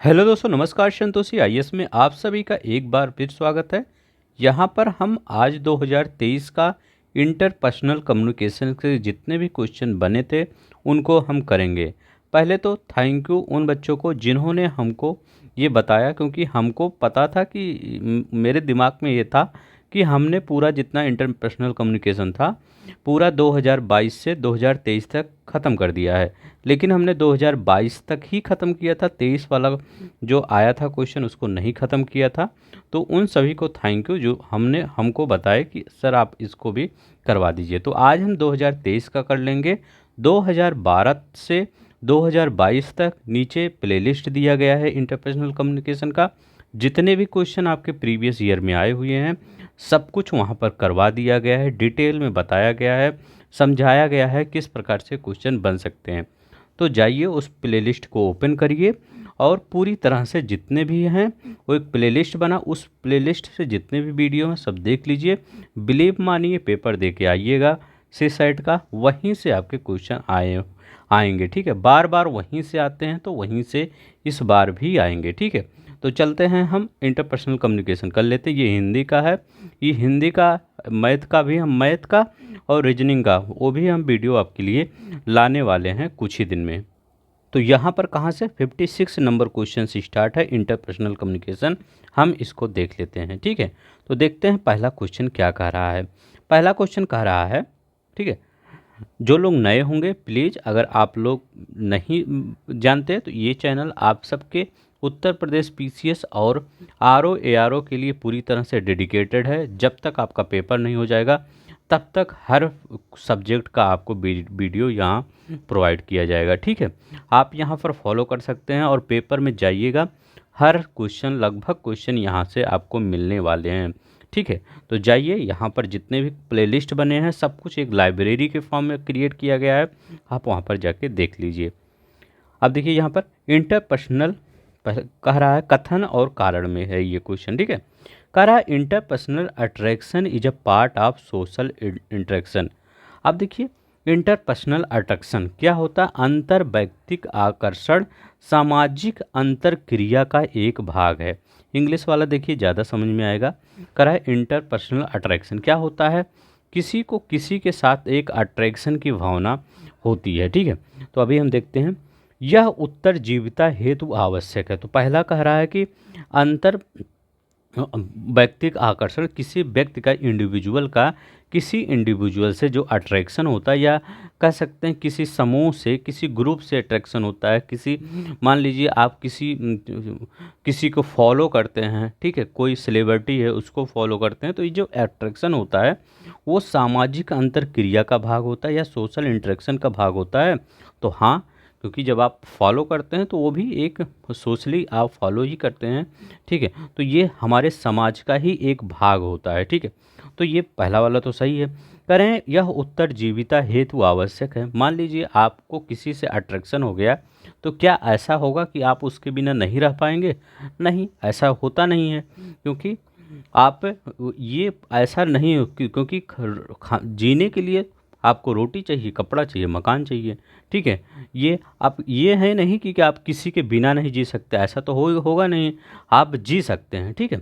Hello दोस्तों, नमस्कार। Santoshi IAS में आप सभी का एक बार फिर स्वागत है। यहाँ पर हम आज 2023 का इंटरपर्सनल कम्युनिकेशन के जितने भी क्वेश्चन बने थे उनको हम करेंगे। पहले तो थैंक यू उन बच्चों को जिन्होंने हमको ये बताया, क्योंकि हमको पता था कि मेरे दिमाग में ये था कि हमने पूरा जितना इंटरपर्सनल कम्युनिकेशन था पूरा 2022 से 2023 तक ख़त्म कर दिया है। लेकिन हमने 2022 तक ही ख़त्म किया था, 23 वाला जो आया था क्वेश्चन उसको नहीं ख़त्म किया था। तो उन सभी को थैंक यू जो हमको बताया कि सर आप इसको भी करवा दीजिए। तो आज हम 2023 का कर लेंगे। 2012 से 2022 तक नीचे प्लेलिस्ट दिया गया है इंटरपर्सनल कम्युनिकेशन का। जितने भी क्वेश्चन आपके प्रीवियस ईयर में आए हुए हैं सब कुछ वहाँ पर करवा दिया गया है, डिटेल में बताया गया है, समझाया गया है किस प्रकार से क्वेश्चन बन सकते हैं। तो जाइए उस प्लेलिस्ट को ओपन करिए और पूरी तरह से जितने भी हैं वो एक प्लेलिस्ट बना, उस प्लेलिस्ट से जितने भी वीडियो हैं सब देख लीजिए। बिलीव मानिए पेपर दे के आइएगा सी सेट का, वहीं से आपके क्वेश्चन आएंगे। ठीक है, बार बार वहीं से आते हैं तो वहीं से इस बार भी आएंगे। ठीक है, तो चलते हैं हम इंटरपर्सनल कम्युनिकेशन कर लेते हैं। ये हिंदी का है, ये हिंदी का, मैथ का भी हम मैथ का और रीजनिंग का वो भी हम वीडियो आपके लिए लाने वाले हैं कुछ ही दिन में। तो यहाँ पर कहाँ से 56 नंबर क्वेश्चन से स्टार्ट है इंटरपर्सनल कम्युनिकेशन, हम इसको देख लेते हैं। ठीक है, तो देखते हैं पहला क्वेश्चन क्या कह रहा है। पहला क्वेश्चन कह रहा है, ठीक है, जो लोग नए होंगे प्लीज़, अगर आप लोग नहीं जानते तो ये चैनल आप सबके उत्तर प्रदेश पीसीएस और आरओ एआरओ के लिए पूरी तरह से डेडिकेटेड है। जब तक आपका पेपर नहीं हो जाएगा तब तक हर सब्जेक्ट का आपको वीडियो यहाँ प्रोवाइड किया जाएगा। ठीक है, आप यहाँ पर फॉलो कर सकते हैं और पेपर में जाइएगा, हर क्वेश्चन लगभग क्वेश्चन यहाँ से आपको मिलने वाले हैं। ठीक है, तो जाइए, यहाँ पर जितने भी प्लेलिस्ट बने हैं सब कुछ एक लाइब्रेरी के फॉर्म में क्रिएट किया गया है, आप वहाँ पर जाके देख लीजिए। अब देखिए यहाँ पर इंटरपर्सनल कह रहा है, कथन और कारण में है ये क्वेश्चन। ठीक है, कह रहा है interpersonal attraction is a part of social interaction. अब देखिए इंटरपर्सनल अट्रैक्शन क्या होता है? अंतर व्यक्तिक आकर्षण सामाजिक अंतर क्रिया का एक भाग है। इंग्लिश वाला देखिए ज़्यादा समझ में आएगा। कह रहा है इंटरपर्सनल अट्रैक्शन क्या होता है? किसी को किसी के साथ एक अट्रैक्शन की भावना होती है। ठीक है, तो अभी हम देखते हैं। यह उत्तर जीविता हेतु आवश्यक है। तो पहला कह रहा है कि अंतर व्यक्तिक आकर्षण किसी व्यक्ति का, इंडिविजुअल का किसी इंडिविजुअल से जो अट्रैक्शन होता है, या कह सकते हैं किसी समूह से, किसी ग्रुप से अट्रैक्शन होता है। किसी, मान लीजिए आप किसी को फॉलो करते हैं, ठीक है, कोई सेलिब्रिटी है उसको फॉलो करते हैं, तो ये जो अट्रैक्शन होता है वो सामाजिक अंतर क्रिया का भाग होता है या सोशल इंटरेक्शन का भाग होता है। तो हाँ, क्योंकि जब आप फॉलो करते हैं तो वो भी एक सोशली आप फॉलो ही करते हैं। ठीक है, तो ये हमारे समाज का ही एक भाग होता है। ठीक है, तो ये पहला वाला तो सही है। कह रहे हैं यह उत्तर जीविता हेतु आवश्यक है। मान लीजिए आपको किसी से अट्रैक्शन हो गया, तो क्या ऐसा होगा कि आप उसके बिना नहीं रह पाएंगे? नहीं, ऐसा होता नहीं है। क्योंकि आप, ये ऐसा नहीं हो क्योंकि जीने के लिए आपको रोटी चाहिए, कपड़ा चाहिए, मकान चाहिए। ठीक है, ये आप, ये है नहीं कि आप किसी के बिना नहीं जी सकते, ऐसा तो होगा नहीं, आप जी सकते हैं। ठीक है,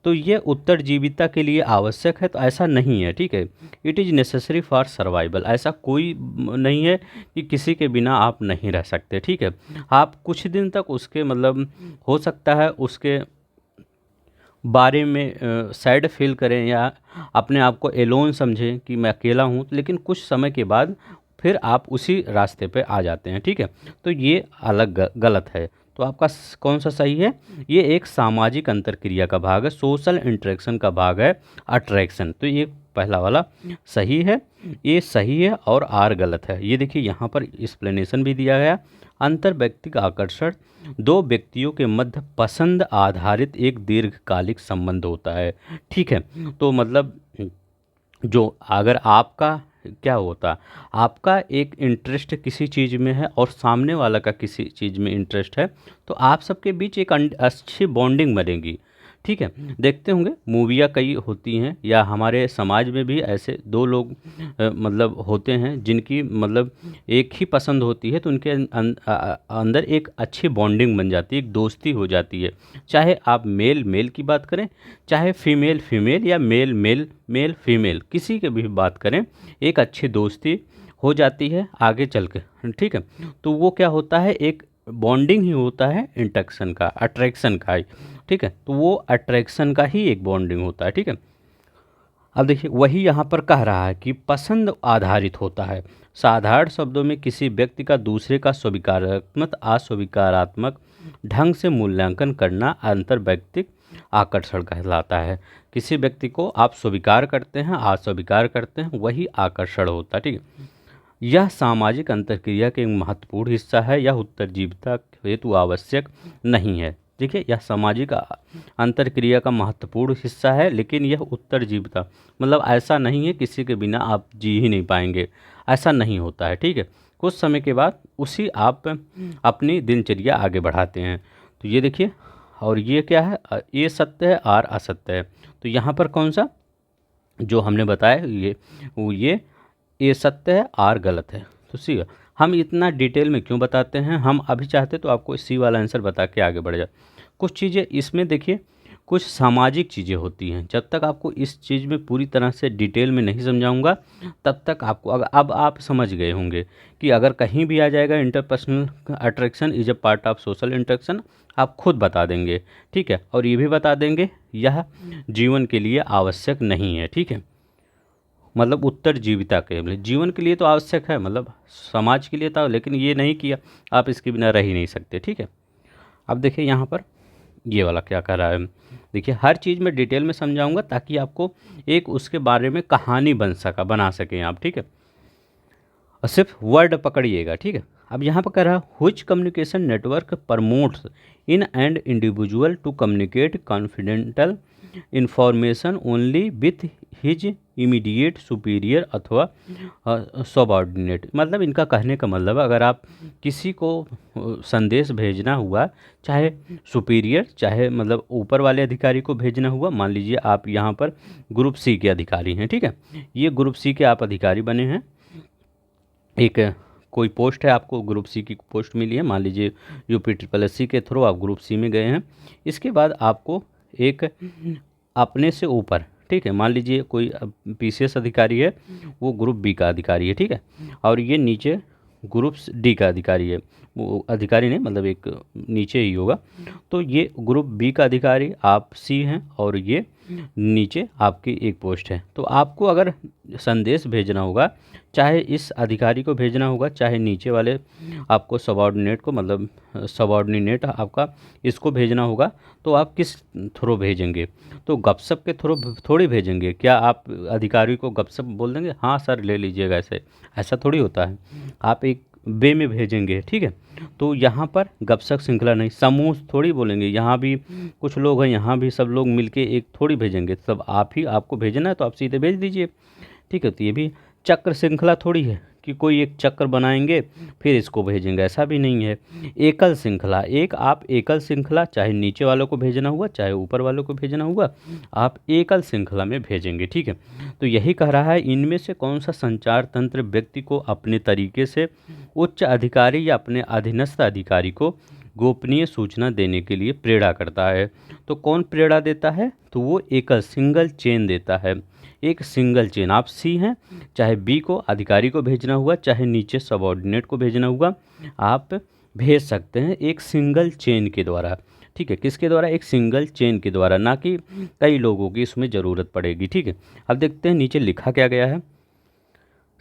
तो ये उत्तर जीविता के लिए आवश्यक है, तो ऐसा नहीं है। ठीक है, it is necessary for survival, ऐसा कोई नहीं है कि किसी के बिना आप नहीं रह सकते। ठीक है, आप कुछ दिन तक उसके मतलब हो सकता है उसके बारे में सैड फील करें या अपने आप को एलोन समझें कि मैं अकेला हूँ, लेकिन कुछ समय के बाद फिर आप उसी रास्ते पे आ जाते हैं। ठीक है, तो ये अलग गलत है। तो आपका कौन सा सही है? ये एक सामाजिक अंतरक्रिया का भाग है, सोशल इंटरेक्शन का भाग है अट्रैक्शन। तो ये पहला वाला सही है, ये सही है और आर गलत है। ये देखिए यहाँ पर एक्सप्लेनेशन भी दिया गया। अंतर व्यक्तिक आकर्षण दो व्यक्तियों के मध्य पसंद आधारित एक दीर्घकालिक संबंध होता है। ठीक है, तो मतलब जो अगर आपका क्या होता, आपका एक इंटरेस्ट किसी चीज़ में है और सामने वाला का किसी चीज़ में इंटरेस्ट है, तो आप सबके बीच एक अच्छी बॉन्डिंग बनेगी। ठीक है। देखते होंगे मूवियाँ कई होती हैं, या हमारे समाज में भी ऐसे दो लोग मतलब होते हैं जिनकी मतलब एक ही पसंद होती है, तो उनके अंदर एक अच्छी बॉन्डिंग बन जाती है, एक दोस्ती हो जाती है। चाहे आप मेल मेल की बात करें, चाहे फीमेल फीमेल, या मेल मेल मेल फीमेल, किसी की भी बात करें, एक अच्छी दोस्ती हो जाती है आगे चल के। ठीक है। तो वो क्या होता है, एक बॉन्डिंग ही होता है, इंटरेक्शन का, अट्रैक्शन का ही। ठीक है। तो वो अट्रैक्शन का ही एक बॉन्डिंग होता है। ठीक है। अब देखिए वही यहाँ पर कह रहा है कि पसंद आधारित होता है। साधारण शब्दों में किसी व्यक्ति का दूसरे का स्वीकारात्मक अस्वीकारात्मक ढंग से मूल्यांकन करना अंतर वैयक्तिक आकर्षण कहलाता है। किसी व्यक्ति को आप स्वीकार करते हैं, अस्वीकार करते हैं, वही आकर्षण होता है। ठीक है। यह सामाजिक अंतर्क्रिया के एक महत्वपूर्ण हिस्सा है। यह उत्तरजीविता हेतु आवश्यक नहीं है। देखिए यह सामाजिक अंतर्क्रिया का महत्वपूर्ण हिस्सा है, लेकिन यह उत्तरजीविता मतलब ऐसा नहीं है किसी के बिना आप जी ही नहीं पाएंगे, ऐसा नहीं होता है। ठीक है। कुछ समय के बाद उसी आप अपनी दिनचर्या आगे बढ़ाते हैं। तो ये देखिए, और ये क्या है, ये सत्य है और असत्य है। तो यहाँ पर कौन सा जो हमने बताया ये सत्य है और गलत है। तो सी, हम इतना डिटेल में क्यों बताते हैं, हम अभी चाहते तो आपको सी वाला आंसर बता के आगे बढ़ जाए। कुछ चीज़ें इसमें देखिए, कुछ सामाजिक चीज़ें होती हैं। जब तक आपको इस चीज़ में पूरी तरह से डिटेल में नहीं समझाऊंगा, तब तक आपको अब आप समझ गए होंगे कि अगर कहीं भी आ जाएगा interpersonal attraction is a part of social interaction, आप खुद बता देंगे। ठीक है। और ये भी बता देंगे यह जीवन के लिए आवश्यक नहीं है। ठीक है। मतलब उत्तरजीविता के लिए, जीवन के लिए तो आवश्यक है, मतलब समाज के लिए था, लेकिन ये नहीं किया, आप इसके बिना रह ही नहीं सकते। ठीक है। अब देखिए यहाँ पर ये वाला क्या कह रहा है। देखिए हर चीज़ में डिटेल में समझाऊंगा ताकि आपको एक उसके बारे में कहानी बना सकें आप। ठीक है। और सिर्फ वर्ड पकड़िएगा। ठीक है। अब यहाँ पर कह रहा है such communication network promotes in and individual to communicate confidential information only with his immediate superior अथवा सबऑर्डिनेट। मतलब इनका कहने का मतलब, अगर आप किसी को संदेश भेजना हुआ, चाहे सुपीरियर, चाहे मतलब ऊपर वाले अधिकारी को भेजना हुआ, मान लीजिए आप यहाँ पर ग्रुप सी के अधिकारी हैं। ठीक है। ये ग्रुप सी के आप अधिकारी बने हैं, एक कोई पोस्ट है, आपको ग्रुप सी की पोस्ट मिली है, मान लीजिए UP SSC के थ्रू आप ग्रुप सी में गए हैं। इसके बाद आपको एक अपने से ऊपर, ठीक है, मान लीजिए कोई PCS अधिकारी है, वो ग्रुप बी का अधिकारी है। ठीक है। और ये नीचे ग्रुप डी का अधिकारी है, वो अधिकारी नहीं मतलब एक नीचे ही होगा। तो ये ग्रुप बी का अधिकारी आप सी हैं, और ये नीचे आपकी एक पोस्ट है। तो आपको अगर संदेश भेजना होगा, चाहे इस अधिकारी को भेजना होगा, चाहे नीचे वाले आपको सबऑर्डिनेट को, मतलब सबऑर्डिनेट आपका इसको भेजना होगा, तो आप किस थ्रू भेजेंगे? तो गपशप के थ्रू थोड़ी भेजेंगे। क्या आप अधिकारी को गपशप बोल देंगे, हाँ सर ले लीजिएगा, ऐसा थोड़ी होता है। आप एक वे में भेजेंगे। ठीक है। तो यहाँ पर गपशप श्रृंखला नहीं, समूह थोड़ी बोलेंगे, यहाँ भी कुछ लोग हैं, यहाँ भी सब लोग मिलके एक थोड़ी भेजेंगे। सब आप ही आपको भेजना है तो आप सीधे भेज दीजिए। ठीक है। तो ये भी चक्र श्रृंखला थोड़ी है कि कोई एक चक्र बनाएंगे फिर इसको भेजेंगे, ऐसा भी नहीं है। एकल श्रृंखला, आप एकल श्रृंखला, चाहे नीचे वालों को भेजना हुआ, चाहे ऊपर वालों को भेजना हुआ, आप एकल श्रृंखला में भेजेंगे। ठीक है। तो यही कह रहा है, इनमें से कौन सा संचार तंत्र व्यक्ति को अपने तरीके से उच्च अधिकारी या अपने अधीनस्थ अधिकारी को गोपनीय सूचना देने के लिए प्रेरणा करता है? तो कौन प्रेरणा देता है? तो वो एकल सिंगल चेन देता है। एक सिंगल चेन, आप सी हैं, चाहे बी को अधिकारी को भेजना हुआ, चाहे नीचे सबऑर्डिनेट को भेजना हुआ, आप भेज सकते हैं एक सिंगल चेन के द्वारा। ठीक है। किसके द्वारा? एक सिंगल चेन के द्वारा, ना कि कई लोगों की इसमें ज़रूरत पड़ेगी। ठीक है। अब देखते हैं नीचे लिखा क्या गया है।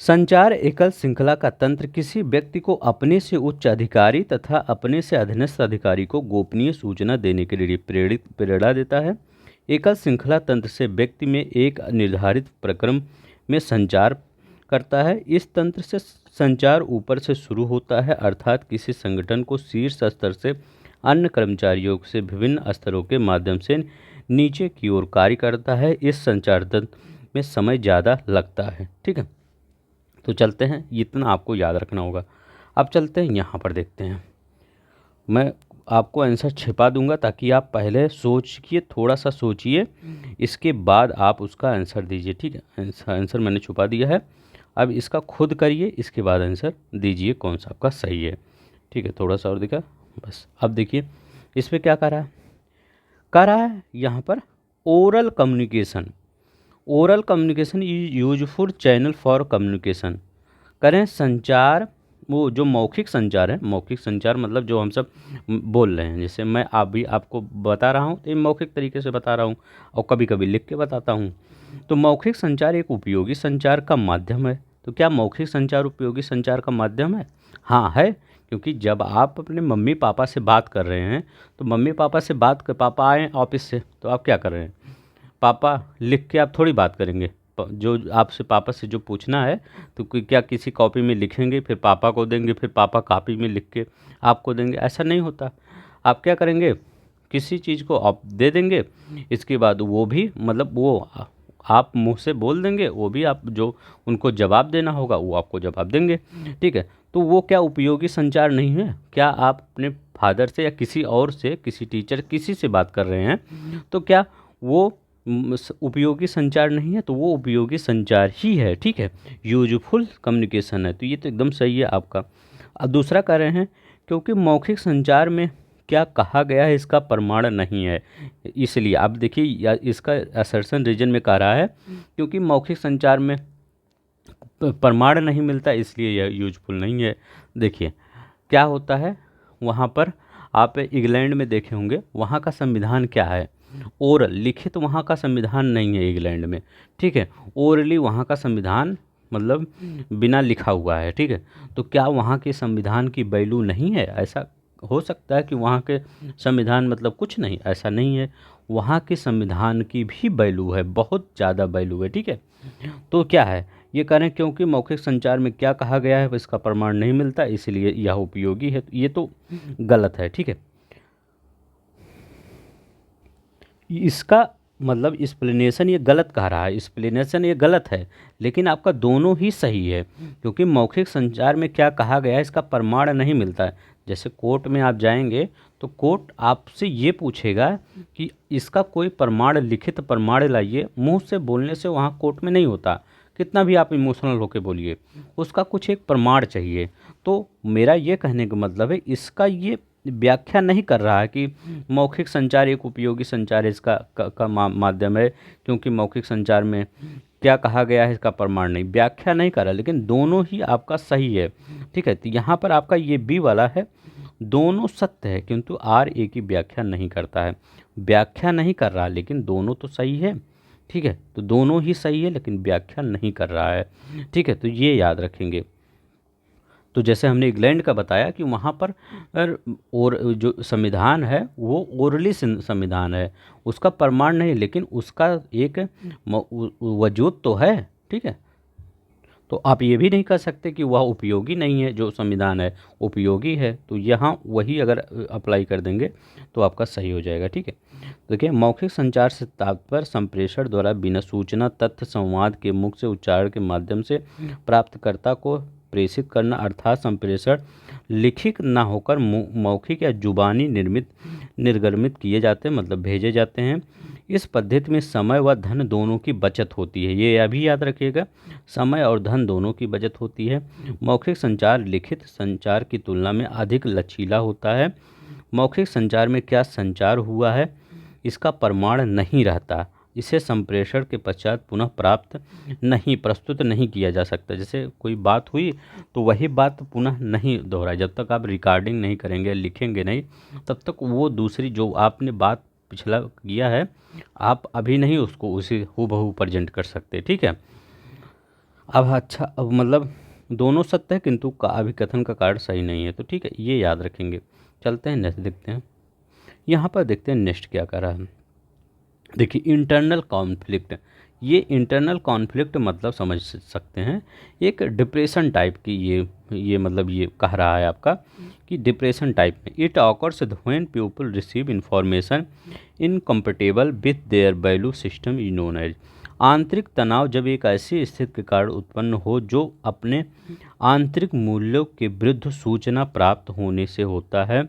संचार एकल श्रृंखला का तंत्र किसी व्यक्ति को अपने से उच्च अधिकारी तथा अपने से अधीनस्थ अधिकारी को गोपनीय सूचना देने के लिए प्रेरणा देता है। एकल श्रृंखला तंत्र से व्यक्ति में एक निर्धारित प्रक्रम में संचार करता है। इस तंत्र से संचार ऊपर से शुरू होता है, अर्थात किसी संगठन को शीर्ष स्तर से अन्य कर्मचारियों से विभिन्न स्तरों के माध्यम से नीचे की ओर कार्य करता है। इस संचार तंत्र में समय ज़्यादा लगता है। ठीक है। तो चलते हैं, इतना आपको याद रखना होगा। अब चलते हैं यहाँ पर देखते हैं, मैं आपको आंसर छिपा दूंगा ताकि आप पहले सोचिए, थोड़ा सा सोचिए, इसके बाद आप उसका आंसर दीजिए। ठीक है, आंसर मैंने छुपा दिया है, अब इसका खुद करिए, इसके बाद आंसर दीजिए कौन सा आपका सही है। ठीक है, थोड़ा सा और दिखा, बस। अब देखिए इस पे क्या कर रहा है यहाँ पर, oral communication. Oral communication is useful channel for communication. करें संचार, वो जो मौखिक संचार है, मौखिक संचार मतलब जो हम सब बोल रहे हैं, जैसे मैं आप भी आपको बता रहा हूँ तो ये मौखिक तरीके से बता रहा हूँ और कभी कभी लिख के बताता हूँ। तो मौखिक संचार एक उपयोगी संचार का माध्यम है। तो क्या मौखिक संचार उपयोगी संचार का माध्यम है? हाँ है, क्योंकि जब आप अपने मम्मी पापा से बात कर रहे हैं तो मम्मी पापा से बात कर, पापा आए ऑफिस से तो आप क्या कर रहे हैं, पापा लिख के आप थोड़ी बात करेंगे। जो आपसे पापा से जो पूछना है तो क्या किसी कॉपी में लिखेंगे फिर पापा को देंगे, फिर पापा कॉपी में लिख के आपको देंगे? ऐसा नहीं होता। आप क्या करेंगे, किसी चीज़ को आप दे देंगे, इसके बाद वो भी मतलब वो आप मुंह से बोल देंगे, वो भी आप जो उनको जवाब देना होगा वो आपको जवाब देंगे। ठीक है, तो वो क्या उपयोगी संचार नहीं है? क्या आप अपने फादर से या किसी और से, किसी टीचर किसी से बात कर रहे हैं तो क्या वो उपयोगी संचार नहीं है? तो वो उपयोगी संचार ही है। ठीक है, यूजफुल कम्युनिकेशन है, तो ये तो एकदम सही है आपका। अब दूसरा कह रहे हैं क्योंकि मौखिक संचार में क्या कहा गया है इसका प्रमाण नहीं है, इसलिए आप देखिए इसका असर्शन रीजन में कह रहा है क्योंकि मौखिक संचार में प्रमाण नहीं मिलता, इसलिए यह यूजफुल नहीं है। देखिए क्या होता है वहाँ पर, आप इंग्लैंड में देखे होंगे, वहाँ का संविधान क्या है, ओरल, लिखित वहाँ का संविधान नहीं है इंग्लैंड में। ठीक है, ओरली वहाँ का संविधान मतलब बिना लिखा हुआ है। ठीक है, तो क्या वहाँ के संविधान की वैल्यू नहीं है? ऐसा हो सकता है कि वहाँ के संविधान मतलब कुछ नहीं, ऐसा नहीं है। वहाँ के संविधान की भी वैल्यू है, बहुत ज़्यादा वैल्यू है। ठीक है, तो क्या है ये करें क्योंकि मौखिक संचार में क्या कहा गया है इसका प्रमाण नहीं मिलता, इसलिए यह उपयोगी है। ये तो गलत है। ठीक है, इसका मतलब एक्सप्लेनेशन ये गलत कह रहा है, एक्सप्लेनेशन ये गलत है, लेकिन आपका दोनों ही सही है क्योंकि मौखिक संचार में क्या कहा गया है इसका प्रमाण नहीं मिलता है। जैसे कोर्ट में आप जाएंगे तो कोर्ट आपसे ये पूछेगा कि इसका कोई प्रमाण, लिखित प्रमाण लाइए। मुंह से बोलने से वहाँ कोर्ट में नहीं होता, कितना भी आप इमोशनल होकर बोलिए, उसका कुछ एक प्रमाण चाहिए। तो मेरा ये कहने का मतलब है इसका ये व्याख्या नहीं कर रहा है कि मौखिक संचार एक उपयोगी संचार है, इसका माध्यम है क्योंकि मौखिक संचार में क्या कहा गया है इसका प्रमाण नहीं, व्याख्या नहीं कर रहा, लेकिन दोनों ही आपका सही है। ठीक है, तो यहाँ पर आपका ये बी वाला है, दोनों सत्य है किंतु आर ए की व्याख्या नहीं करता है, व्याख्या नहीं कर रहा लेकिन दोनों तो सही है। ठीक है, तो दोनों ही सही है लेकिन व्याख्या नहीं कर रहा है। ठीक है, तो ये याद रखेंगे। तो जैसे हमने इंग्लैंड का बताया कि वहाँ पर और जो संविधान है वो ओरली संविधान है, उसका प्रमाण नहीं, लेकिन उसका एक वजूद तो है। ठीक है, तो आप ये भी नहीं कह सकते कि वह उपयोगी नहीं है, जो संविधान है उपयोगी है। तो यहाँ वही अगर अप्लाई कर देंगे तो आपका सही हो जाएगा। ठीक है, देखिए मौखिक संचार से तात्पर्य संप्रेषण द्वारा बिना सूचना तथ्य संवाद के मुख से उच्चारण के माध्यम से प्राप्तकर्ता को प्रेषित करना, अर्थात संप्रेषण लिखित न होकर मौखिक या जुबानी निर्गमित किए जाते हैं, मतलब भेजे जाते हैं। इस पद्धति में समय व धन दोनों की बचत होती है, ये अभी याद रखिएगा, समय और धन दोनों की बचत होती है। मौखिक संचार लिखित संचार की तुलना में अधिक लचीला होता है। मौखिक संचार में क्या संचार हुआ है इसका प्रमाण नहीं रहता, इसे संप्रेषण के पश्चात पुनः प्रस्तुत नहीं किया जा सकता। जैसे कोई बात हुई तो वही बात पुनः नहीं दोहराई, जब तक आप रिकॉर्डिंग नहीं करेंगे, लिखेंगे नहीं, तब तक वो दूसरी जो आपने बात पिछला किया है आप अभी नहीं उसको उसी हूबहू प्रेजेंट कर सकते। ठीक है, अब अच्छा, अब मतलब दोनों सत्य है किंतु का अभिकथन का कारण सही नहीं है। तो ठीक है, ये याद रखेंगे। चलते हैं नेक्स्ट देखते हैं, यहाँ पर देखते हैं नेक्स्ट क्या कर रहा है। देखिए इंटरनल कॉन्फ्लिक्ट, ये इंटरनल कॉन्फ्लिक्ट मतलब समझ सकते हैं एक डिप्रेशन टाइप की, ये मतलब ये कह रहा है आपका कि डिप्रेशन टाइप में it occurs when people receive information incompatible with their value system is known as. आंतरिक तनाव जब एक ऐसी स्थिति के कारण उत्पन्न हो जो अपने आंतरिक मूल्यों के विरुद्ध सूचना प्राप्त होने से होता है,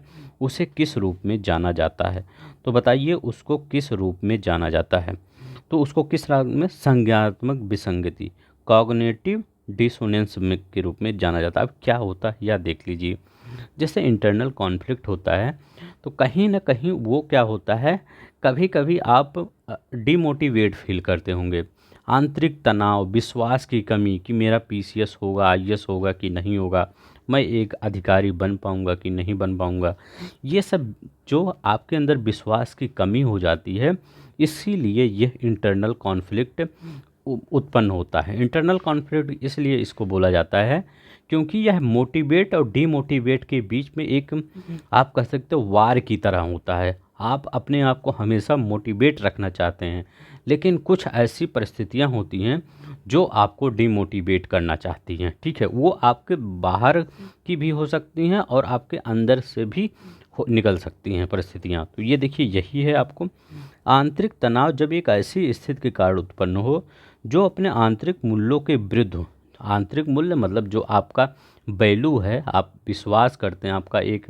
उसे किस रूप में जाना जाता है? तो बताइए उसको किस रूप में जाना जाता है? तो उसको किस रूप में, संज्ञानात्मक विसंगति, कॉग्निटिव डिसोनेंस में के रूप में जाना जाता है। अब क्या होता है या देख लीजिए, जैसे इंटरनल कॉन्फ्लिक्ट होता है तो कहीं ना कहीं वो क्या होता है, कभी कभी आप डिमोटिवेट फील करते होंगे, आंतरिक तनाव, विश्वास की कमी कि मेरा पीसीएस होगा, आईएएस होगा कि नहीं होगा, मैं एक अधिकारी बन पाऊंगा कि नहीं बन पाऊंगा, ये सब जो आपके अंदर विश्वास की कमी हो जाती है, इसीलिए यह इंटरनल कॉन्फ्लिक्ट उत्पन्न होता है। इंटरनल कॉन्फ्लिक्ट इसलिए इसको बोला जाता है क्योंकि यह मोटिवेट और डीमोटिवेट के बीच में एक, आप कह सकते हो, वार की तरह होता है। आप अपने आप को हमेशा मोटिवेट रखना चाहते हैं, लेकिन कुछ ऐसी परिस्थितियां होती हैं जो आपको डिमोटिवेट करना चाहती हैं। ठीक है, वो आपके बाहर की भी हो सकती हैं और आपके अंदर से भी निकल सकती हैं परिस्थितियां। तो ये देखिए, यही है आपको आंतरिक तनाव, जब एक ऐसी स्थिति के कारण उत्पन्न हो जो अपने आंतरिक मूल्यों के विरुद्ध हो। आंतरिक मूल्य मतलब जो आपका वैल्यू है, आप विश्वास करते हैं, आपका एक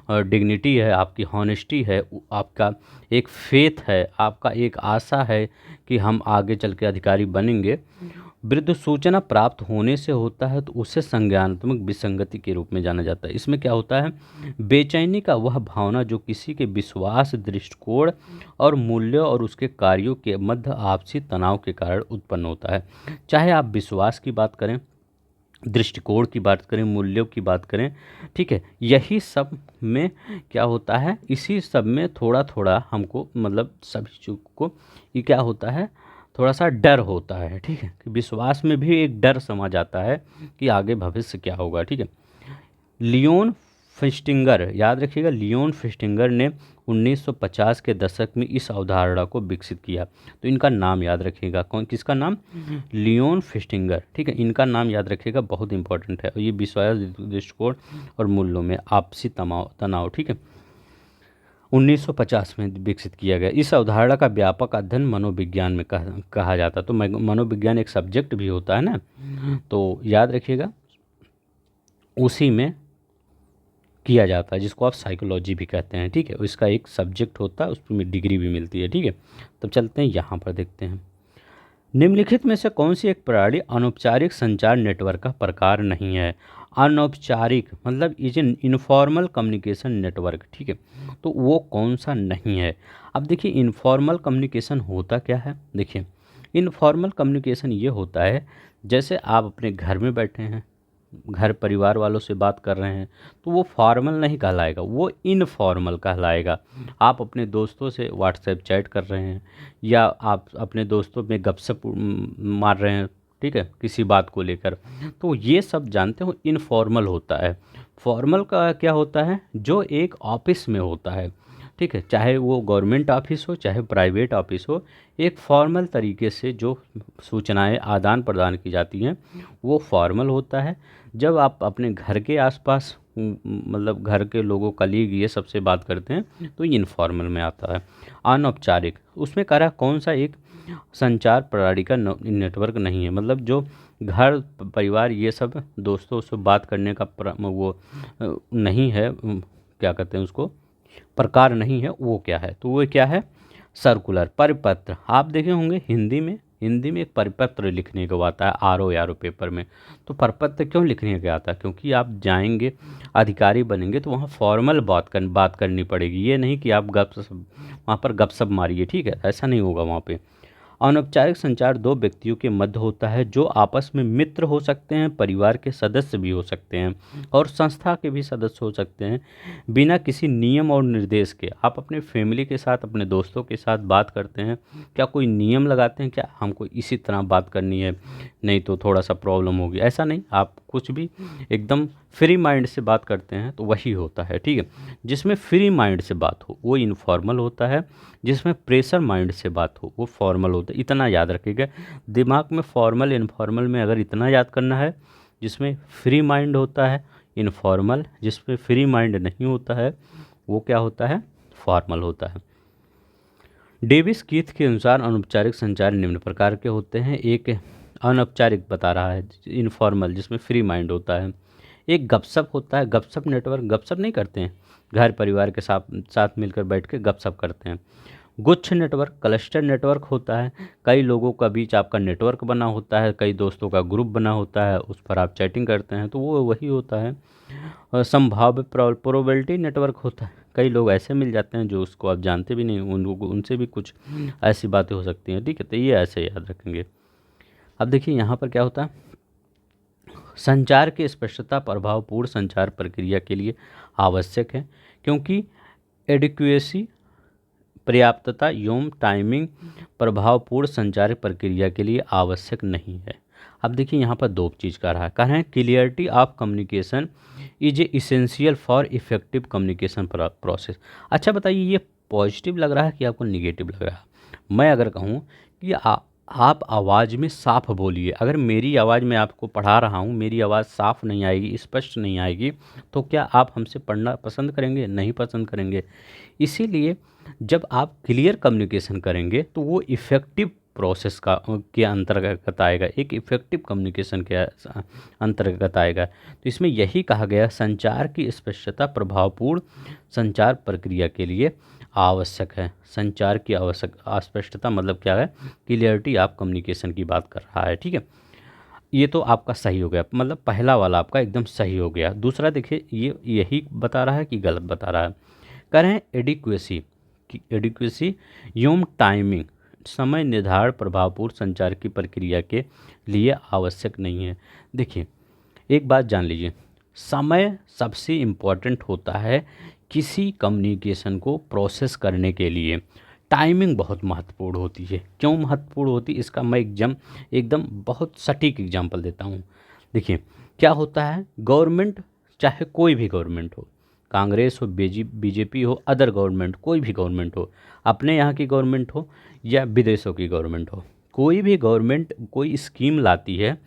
डिग्निटी है, आपकी हॉनेस्टी है, आपका एक फेथ है, आपका एक आशा है कि हम आगे चल के अधिकारी बनेंगे, विरुद्ध सूचना प्राप्त होने से होता है, तो उसे संज्ञानात्मक विसंगति के रूप में जाना जाता है। इसमें क्या होता है, बेचैनी का वह भावना जो किसी के विश्वास, दृष्टिकोण और मूल्यों और उसके कार्यों के मध्य आपसी तनाव के कारण उत्पन्न होता है। चाहे आप विश्वास की बात करें, दृष्टिकोण की बात करें, मूल्यों की बात करें, ठीक है, यही सब में क्या होता है, इसी सब में थोड़ा थोड़ा हमको, मतलब सभी चीज़ को, ये क्या होता है, थोड़ा सा डर होता है। ठीक है, कि विश्वास में भी एक डर समा जाता है कि आगे भविष्य क्या होगा। ठीक है, लियोन फिस्टिंगर, याद रखिएगा, लियोन फिस्टिंगर ने 1950 के दशक में इस अवधारणा को विकसित किया। तो इनका नाम याद रखिएगा, कौन, किसका नाम, लियोन फिस्टिंगर। ठीक है, इनका नाम याद रखिएगा, बहुत इंपॉर्टेंट है। और ये विश्वास, दृष्टिकोण और मूल्यों में आपसी तनाव, ठीक है, 1950 में विकसित किया गया। इस अवधारणा का व्यापक अध्ययन मनोविज्ञान में कहा जाता है। तो मनोविज्ञान एक सब्जेक्ट भी होता है ना, तो याद रखिएगा उसी में किया जाता है, जिसको आप साइकोलॉजी भी कहते हैं। ठीक है, इसका एक सब्जेक्ट होता है, उसमें डिग्री भी मिलती है। ठीक है, तो चलते हैं यहाँ पर, देखते हैं निम्नलिखित में से कौन सी एक प्रणाली अनौपचारिक संचार नेटवर्क का प्रकार नहीं है। अनौपचारिक मतलब is an informal communication network. ठीक है, तो वो कौन सा नहीं है। अब देखिए, इनफॉर्मल कम्युनिकेशन होता क्या है। देखिए, इनफॉर्मल कम्युनिकेशन ये होता है, जैसे आप अपने घर में बैठे हैं, घर परिवार वालों से बात कर रहे हैं, तो वो फॉर्मल नहीं कहलाएगा, वो इनफॉर्मल कहलाएगा। आप अपने दोस्तों से व्हाट्सएप चैट कर रहे हैं, या आप अपने दोस्तों में गपशप मार रहे हैं, ठीक है, किसी बात को लेकर, तो ये सब जानते हो इनफॉर्मल होता है। फॉर्मल का क्या होता है, जो एक ऑफिस में होता है, ठीक है, चाहे वो गवर्नमेंट ऑफिस हो चाहे प्राइवेट ऑफिस हो, एक फॉर्मल तरीके से जो सूचनाएं आदान प्रदान की जाती हैं वो फॉर्मल होता है। जब आप अपने घर के आसपास, मतलब घर के लोगों, कलीग, ये सबसे बात करते हैं, तो इनफॉर्मल में आता है। अनौपचारिक, उसमें कह रहा कौन सा एक संचार प्रणाली का नेटवर्क नहीं है, मतलब जो घर परिवार ये सब दोस्तों से बात करने का वो नहीं है, क्या कहते हैं उसको, प्रकार नहीं है, वो क्या है, तो वो क्या है, सर्कुलर, परिपत्र। आप देखे होंगे हिंदी में एक परिपत्र लिखने को आता है, आर ओ पेपर में। तो परिपत्र क्यों लिखने का आता है, क्योंकि आप जाएंगे, अधिकारी बनेंगे, तो वहाँ फॉर्मल बात करनी पड़ेगी। ये नहीं कि आप गपशप वहाँ पर गपशप मारिए, ठीक है, ऐसा नहीं होगा वहाँ पे। अनौपचारिक संचार दो व्यक्तियों के मध्य होता है, जो आपस में मित्र हो सकते हैं, परिवार के सदस्य भी हो सकते हैं और संस्था के भी सदस्य हो सकते हैं, बिना किसी नियम और निर्देश के। आप अपने फैमिली के साथ, अपने दोस्तों के साथ बात करते हैं, क्या कोई नियम लगाते हैं, क्या हमको इसी तरह बात करनी है, नहीं तो थोड़ा सा प्रॉब्लम होगी, ऐसा नहीं, आप कुछ भी एकदम फ्री माइंड से बात करते हैं, तो वही होता है। ठीक है, जिसमें फ्री माइंड से बात हो वो इनफॉर्मल होता है, जिसमें प्रेशर माइंड से बात हो वो फॉर्मल होता है। इतना याद रखिएगा दिमाग में, फॉर्मल इनफॉर्मल में अगर इतना याद करना है, जिसमें फ्री माइंड होता है इनफॉर्मल, जिसमें फ्री माइंड नहीं होता है वो क्या होता है, फॉर्मल होता है। डेविस कीथ के अनुसार अनौपचारिक संचार निम्न प्रकार के होते हैं। एक अनौपचारिक बता रहा है, इनफॉर्मल, जिसमें फ्री माइंड होता है। एक गपशप होता है, गपशप नेटवर्क, गपशप नहीं करते हैं, घर परिवार के साथ साथ मिलकर बैठ के गपशप करते हैं। गुच्छ नेटवर्क, क्लस्टर नेटवर्क होता है, कई लोगों का बीच आपका नेटवर्क बना होता है, कई दोस्तों का ग्रुप बना होता है, उस पर आप चैटिंग करते हैं, तो वो वही होता है। और संभाव्य प्रोबेबिलिटी नेटवर्क होता है, कई लोग ऐसे मिल जाते हैं जो उसको आप जानते भी नहीं, उनसे भी कुछ ऐसी बातें हो सकती हैं, ठीक है, तो ये ऐसे याद रखेंगे। अब देखिए यहाँ पर क्या होता है, संचार की स्पष्टता प्रभावपूर्ण संचार प्रक्रिया के लिए आवश्यक है, क्योंकि एडिक्वेसी, पर्याप्तता एवं टाइमिंग प्रभावपूर्ण संचार प्रक्रिया के लिए आवश्यक नहीं है। अब देखिए यहाँ पर दो चीज़ कह रहे हैं clarity of communication is a essential for effective communication process. अच्छा बताइए, ये पॉजिटिव लग रहा है कि आपको निगेटिव लग रहा है? मैं अगर कहूँ कि आप आवाज़ में साफ बोलिए, अगर मेरी आवाज़ में आपको पढ़ा रहा हूँ, मेरी आवाज़ साफ नहीं आएगी, स्पष्ट नहीं आएगी, तो क्या आप हमसे पढ़ना पसंद करेंगे? नहीं पसंद करेंगे। इसीलिए जब आप क्लियर कम्युनिकेशन करेंगे तो वो इफ़ेक्टिव प्रोसेस का के अंतर्गत आएगा, एक इफ़ेक्टिव कम्युनिकेशन के अंतर्गत आएगा। तो इसमें यही कहा गया, संचार की स्पष्टता प्रभावपूर्ण संचार प्रक्रिया के लिए आवश्यक है। संचार की स्पष्टता मतलब क्या है? क्लियरिटी ऑफ कम्युनिकेशन की बात कर रहा है, ठीक है। ये तो आपका सही हो गया, मतलब पहला वाला आपका एकदम सही हो गया। दूसरा देखिए, ये यही बता रहा है कि गलत बता रहा है? कह रहे हैं एडिक्वेसी एवं टाइमिंग समय निर्धारण प्रभावपूर्ण संचार की प्रक्रिया के लिए आवश्यक नहीं है। देखिए एक बात जान लीजिए, समय सबसे इम्पोर्टेंट होता है किसी कम्युनिकेशन को प्रोसेस करने के लिए। टाइमिंग बहुत महत्वपूर्ण होती है। क्यों महत्वपूर्ण होती है, इसका मैं एकदम बहुत सटीक एग्जांपल देता हूँ। देखिए क्या होता है, गवर्नमेंट, चाहे कोई भी गवर्नमेंट हो, कांग्रेस हो, बीजेपी हो, अदर गवर्नमेंट, कोई भी गवर्नमेंट हो, अपने यहाँ की गवर्नमेंट हो या विदेशों की गवर्नमेंट हो, कोई भी गवर्नमेंट कोई स्कीम लाती है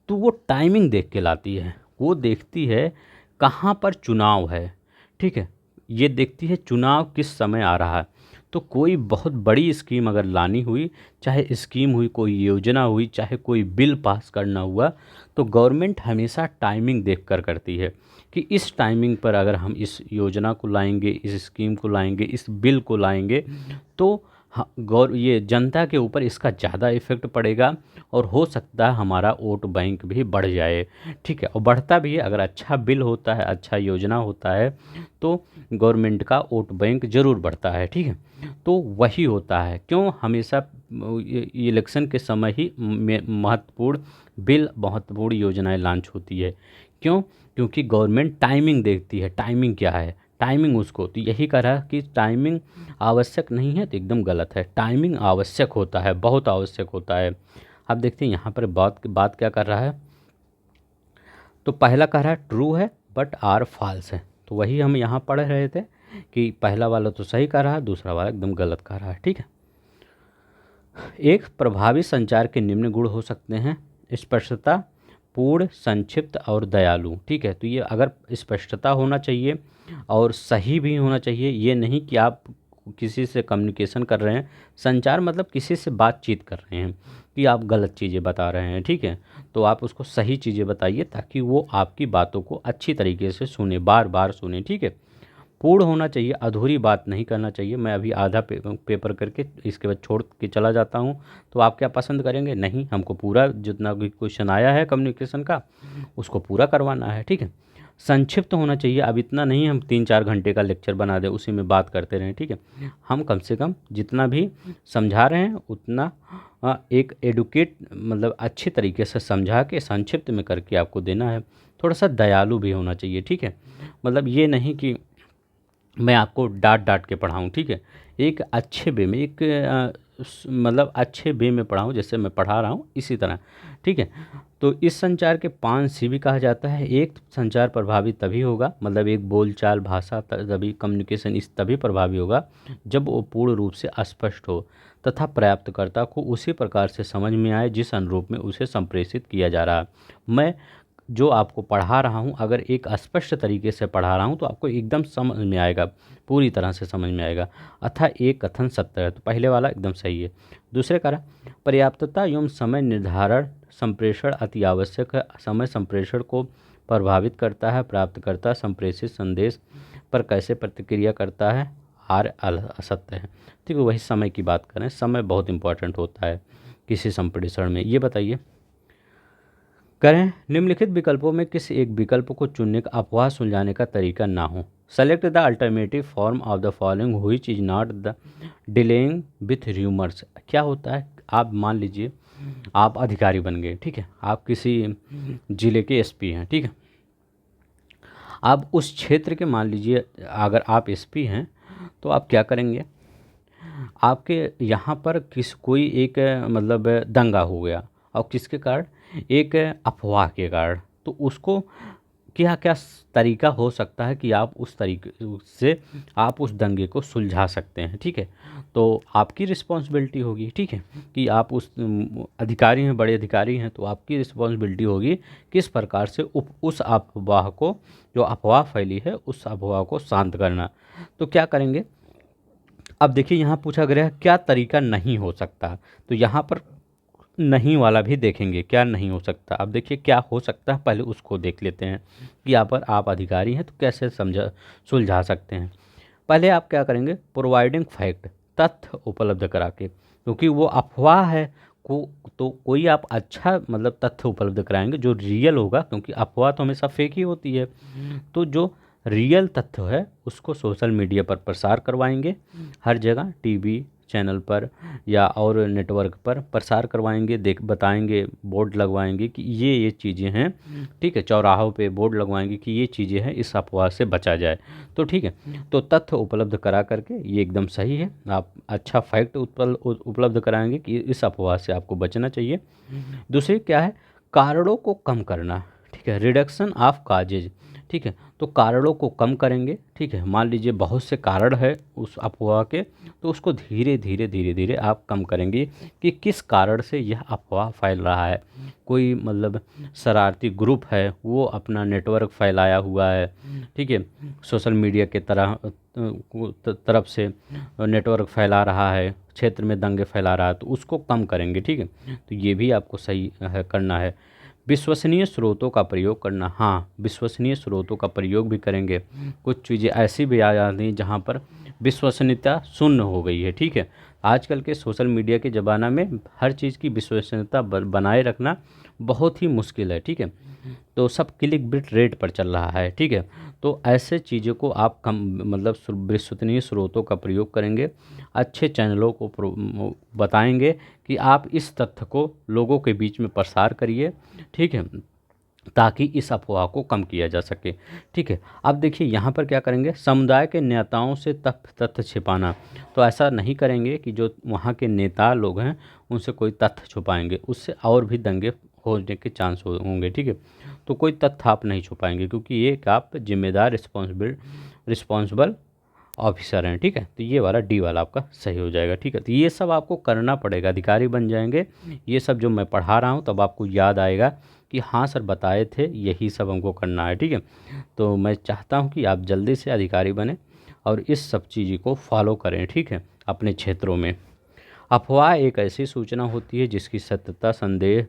तो वो टाइमिंग देख के लाती है। वो देखती है कहाँ पर चुनाव है, ठीक है, ये देखती है चुनाव किस समय आ रहा है। तो कोई बहुत बड़ी स्कीम अगर लानी हुई, चाहे स्कीम हुई, कोई योजना हुई, चाहे कोई बिल पास करना हुआ, तो गवर्नमेंट हमेशा टाइमिंग देख कर करती है कि इस टाइमिंग पर अगर हम इस योजना को लाएंगे, इस स्कीम को लाएंगे, इस बिल को लाएंगे, तो ये जनता के ऊपर इसका ज़्यादा इफेक्ट पड़ेगा और हो सकता है हमारा वोट बैंक भी बढ़ जाए, ठीक है, और बढ़ता भी है। अगर अच्छा बिल होता है, अच्छा योजना होता है, तो गवर्नमेंट का वोट बैंक ज़रूर बढ़ता है, ठीक है। तो वही होता है, क्यों हमेशा इलेक्शन के समय ही महत्वपूर्ण बिल, महत्वपूर्ण योजनाएं लॉन्च होती है। क्यों? क्योंकि गवर्नमेंट टाइमिंग देखती है। टाइमिंग क्या है? टाइमिंग उसको, तो यही कह रहा है कि टाइमिंग आवश्यक नहीं है, तो एकदम गलत है। टाइमिंग आवश्यक होता है, बहुत आवश्यक होता है। अब देखते हैं यहाँ पर बात क्या कर रहा है। तो पहला कह रहा है ट्रू है बट आर फॉल्स है, तो वही हम यहाँ पढ़ रहे थे कि पहला वाला तो सही कह रहा है, दूसरा वाला एकदम गलत कह रहा है, ठीक है। एक प्रभावी संचार के निम्न गुण हो सकते हैं: स्पष्टता, पूर्ण, संक्षिप्त और दयालु, ठीक है। तो ये अगर स्पष्टता होना चाहिए और सही भी होना चाहिए, ये नहीं कि आप किसी से कम्युनिकेशन कर रहे हैं, संचार मतलब किसी से बातचीत कर रहे हैं कि आप गलत चीज़ें बता रहे हैं, ठीक है, तो आप उसको सही चीज़ें बताइए ताकि वो आपकी बातों को अच्छी तरीके से सुने, बार बार सुने, ठीक है। पूर्ण होना चाहिए, अधूरी बात नहीं करना चाहिए। मैं अभी आधा पेपर करके इसके बाद छोड़ के चला जाता हूँ, तो आप क्या पसंद करेंगे? नहीं, हमको पूरा जितना भी क्वेश्चन आया है कम्युनिकेशन का उसको पूरा करवाना है, ठीक है। संक्षिप्त होना चाहिए, अब इतना नहीं हम 3-4 घंटे का लेक्चर बना दें, उसी में बात करते रहें, ठीक है। हम कम से कम जितना भी समझा रहे हैं उतना एक एडुकेट मतलब अच्छे तरीके से समझा के संक्षिप्त में करके आपको देना है। थोड़ा सा दयालु भी होना चाहिए, ठीक है, मतलब ये नहीं कि मैं आपको डांट डांट के पढ़ाऊँ, ठीक है, एक अच्छे वे में, एक मतलब अच्छे वे में पढ़ाऊँ, जैसे मैं पढ़ा रहा हूँ इसी तरह, ठीक है। तो इस संचार के 5 सी भी कहा जाता है। एक, संचार प्रभावी तभी होगा, मतलब एक बोलचाल भाषा तभी कम्युनिकेशन इस तभी प्रभावी होगा जब वो पूर्ण रूप से स्पष्ट हो तथा प्राप्तकर्ता को उसी प्रकार से समझ में आए जिस अनुरूप में उसे संप्रेषित किया जा रहा है। मैं जो आपको पढ़ा रहा हूँ अगर एक स्पष्ट तरीके से पढ़ा रहा हूँ तो आपको एकदम समझ में आएगा, पूरी तरह से समझ में आएगा। अतः एक कथन सत्य है, तो पहले वाला एकदम सही है। दूसरे कारण, पर्याप्तता एवं समय निर्धारण संप्रेषण अति आवश्यक है। समय संप्रेषण को प्रभावित करता है? प्राप्तकर्ता संप्रेषित संदेश पर कैसे प्रतिक्रिया करता है? आर असत्य है। ठीक है, वही समय की बात करें, समय बहुत इंपॉर्टेंट होता है किसी संप्रेषण में। ये बताइए, करें निम्नलिखित विकल्पों में किस एक विकल्प को चुनने का अफवाह सुलझाने का तरीका ना हो? Select the alternative form of the following which is not the delaying with rumours. क्या होता है, आप मान लीजिए आप अधिकारी बन गए, ठीक है, आप किसी जिले के एसपी हैं, ठीक है, आप उस क्षेत्र के, मान लीजिए अगर आप एसपी हैं तो आप क्या करेंगे, आपके यहाँ पर कोई एक मतलब दंगा हो गया, और किसके कारण? एक अफवाह के कारण। तो उसको क्या क्या तरीका हो सकता है कि आप उस तरीके से आप उस दंगे को सुलझा सकते हैं, ठीक है। तो आपकी रिस्पॉन्सिबिलिटी होगी, ठीक है, कि आप उस अधिकारी हैं, बड़े अधिकारी हैं, तो आपकी रिस्पॉन्सिबिलिटी होगी किस प्रकार से उस अफवाह को, जो अफवाह फैली है, उस अफवाह को शांत करना। तो क्या करेंगे, अब देखिए यहाँ पूछा गया है क्या तरीका नहीं हो सकता, तो यहाँ पर नहीं वाला भी देखेंगे, क्या नहीं हो सकता। अब देखिए क्या हो सकता है, पहले उसको देख लेते हैं कि यहाँ पर आप अधिकारी हैं तो कैसे सुलझा सकते हैं। पहले आप क्या करेंगे, प्रोवाइडिंग फैक्ट, तथ्य उपलब्ध करा के, क्योंकि वो अफवाह है को, तो कोई आप अच्छा मतलब तथ्य उपलब्ध कराएंगे जो रियल होगा, क्योंकि अफवाह तो हमेशा फेक ही होती है। तो जो रियल तथ्य है उसको सोशल मीडिया पर प्रसार करवाएंगे, हर जगह टीवी चैनल पर या और नेटवर्क पर प्रसार करवाएंगे, बताएंगे, बोर्ड लगवाएंगे कि ये चीज़ें हैं, ठीक है, चौराहों पे बोर्ड लगवाएंगे कि ये चीज़ें हैं, इस अफवाह से बचा जाए। तो ठीक है, तो तथ्य उपलब्ध करा करके ये एकदम सही है, आप अच्छा फैक्ट उपलब्ध कराएंगे कि इस अफवाह से आपको बचना चाहिए। दूसरी क्या है, कारणों को कम करना, ठीक है, रिडक्शन ऑफ काजेज, ठीक है, तो कारणों को कम करेंगे, ठीक है, मान लीजिए बहुत से कारण है उस अफवाह के, तो उसको धीरे धीरे आप कम करेंगे कि किस कारण से यह अफवाह फैल रहा है। कोई मतलब शरारती ग्रुप है, वो अपना नेटवर्क फैलाया हुआ है, ठीक है, सोशल मीडिया के तरफ से नेटवर्क फैला रहा है, क्षेत्र में दंगे फैला रहा है, तो उसको कम करेंगे, ठीक है। तो ये भी आपको सही है करना है। विश्वसनीय स्रोतों का प्रयोग करना, हाँ, विश्वसनीय स्रोतों का प्रयोग भी करेंगे। कुछ चीज़ें ऐसी भी आ जाती हैं जहाँ पर विश्वसनीयता शून्य हो गई है, ठीक है। आजकल के सोशल मीडिया के ज़माना में हर चीज़ की विश्वसनीयता बनाए रखना बहुत ही मुश्किल है, ठीक है। तो सब क्लिक बिट रेट पर चल रहा है, ठीक है। तो ऐसे चीज़ों को आप कम मतलब विश्वसनीय स्रोतों का प्रयोग करेंगे, अच्छे चैनलों को बताएंगे कि आप इस तथ्य को लोगों के बीच में प्रसार करिए, ठीक है, ताकि इस अफवाह को कम किया जा सके, ठीक है। अब देखिए यहाँ पर क्या करेंगे, समुदाय के नेताओं से तथ्य छिपाना, तो ऐसा नहीं करेंगे कि जो वहाँ के नेता लोग हैं उनसे कोई तथ्य छुपाएंगे, उससे और भी दंगे होने के चांस होंगे, ठीक है। तो कोई तथ्य आप नहीं छुपाएंगे, क्योंकि ये एक आप जिम्मेदार रिस्पॉन्सिबल ऑफिसर हैं, ठीक है। तो ये वाला डी वाला आपका सही हो जाएगा, ठीक है। तो ये सब आपको करना पड़ेगा, अधिकारी बन जाएंगे, ये सब जो मैं पढ़ा रहा हूँ तब आपको याद आएगा कि हाँ सर बताए थे, यही सब हमको करना है, ठीक है। तो मैं चाहता हूँ कि आप जल्दी से अधिकारी बने और इस सब चीज़ को फॉलो करें, ठीक है, अपने क्षेत्रों में। अफवाह एक ऐसी सूचना होती है जिसकी सत्यता संदेह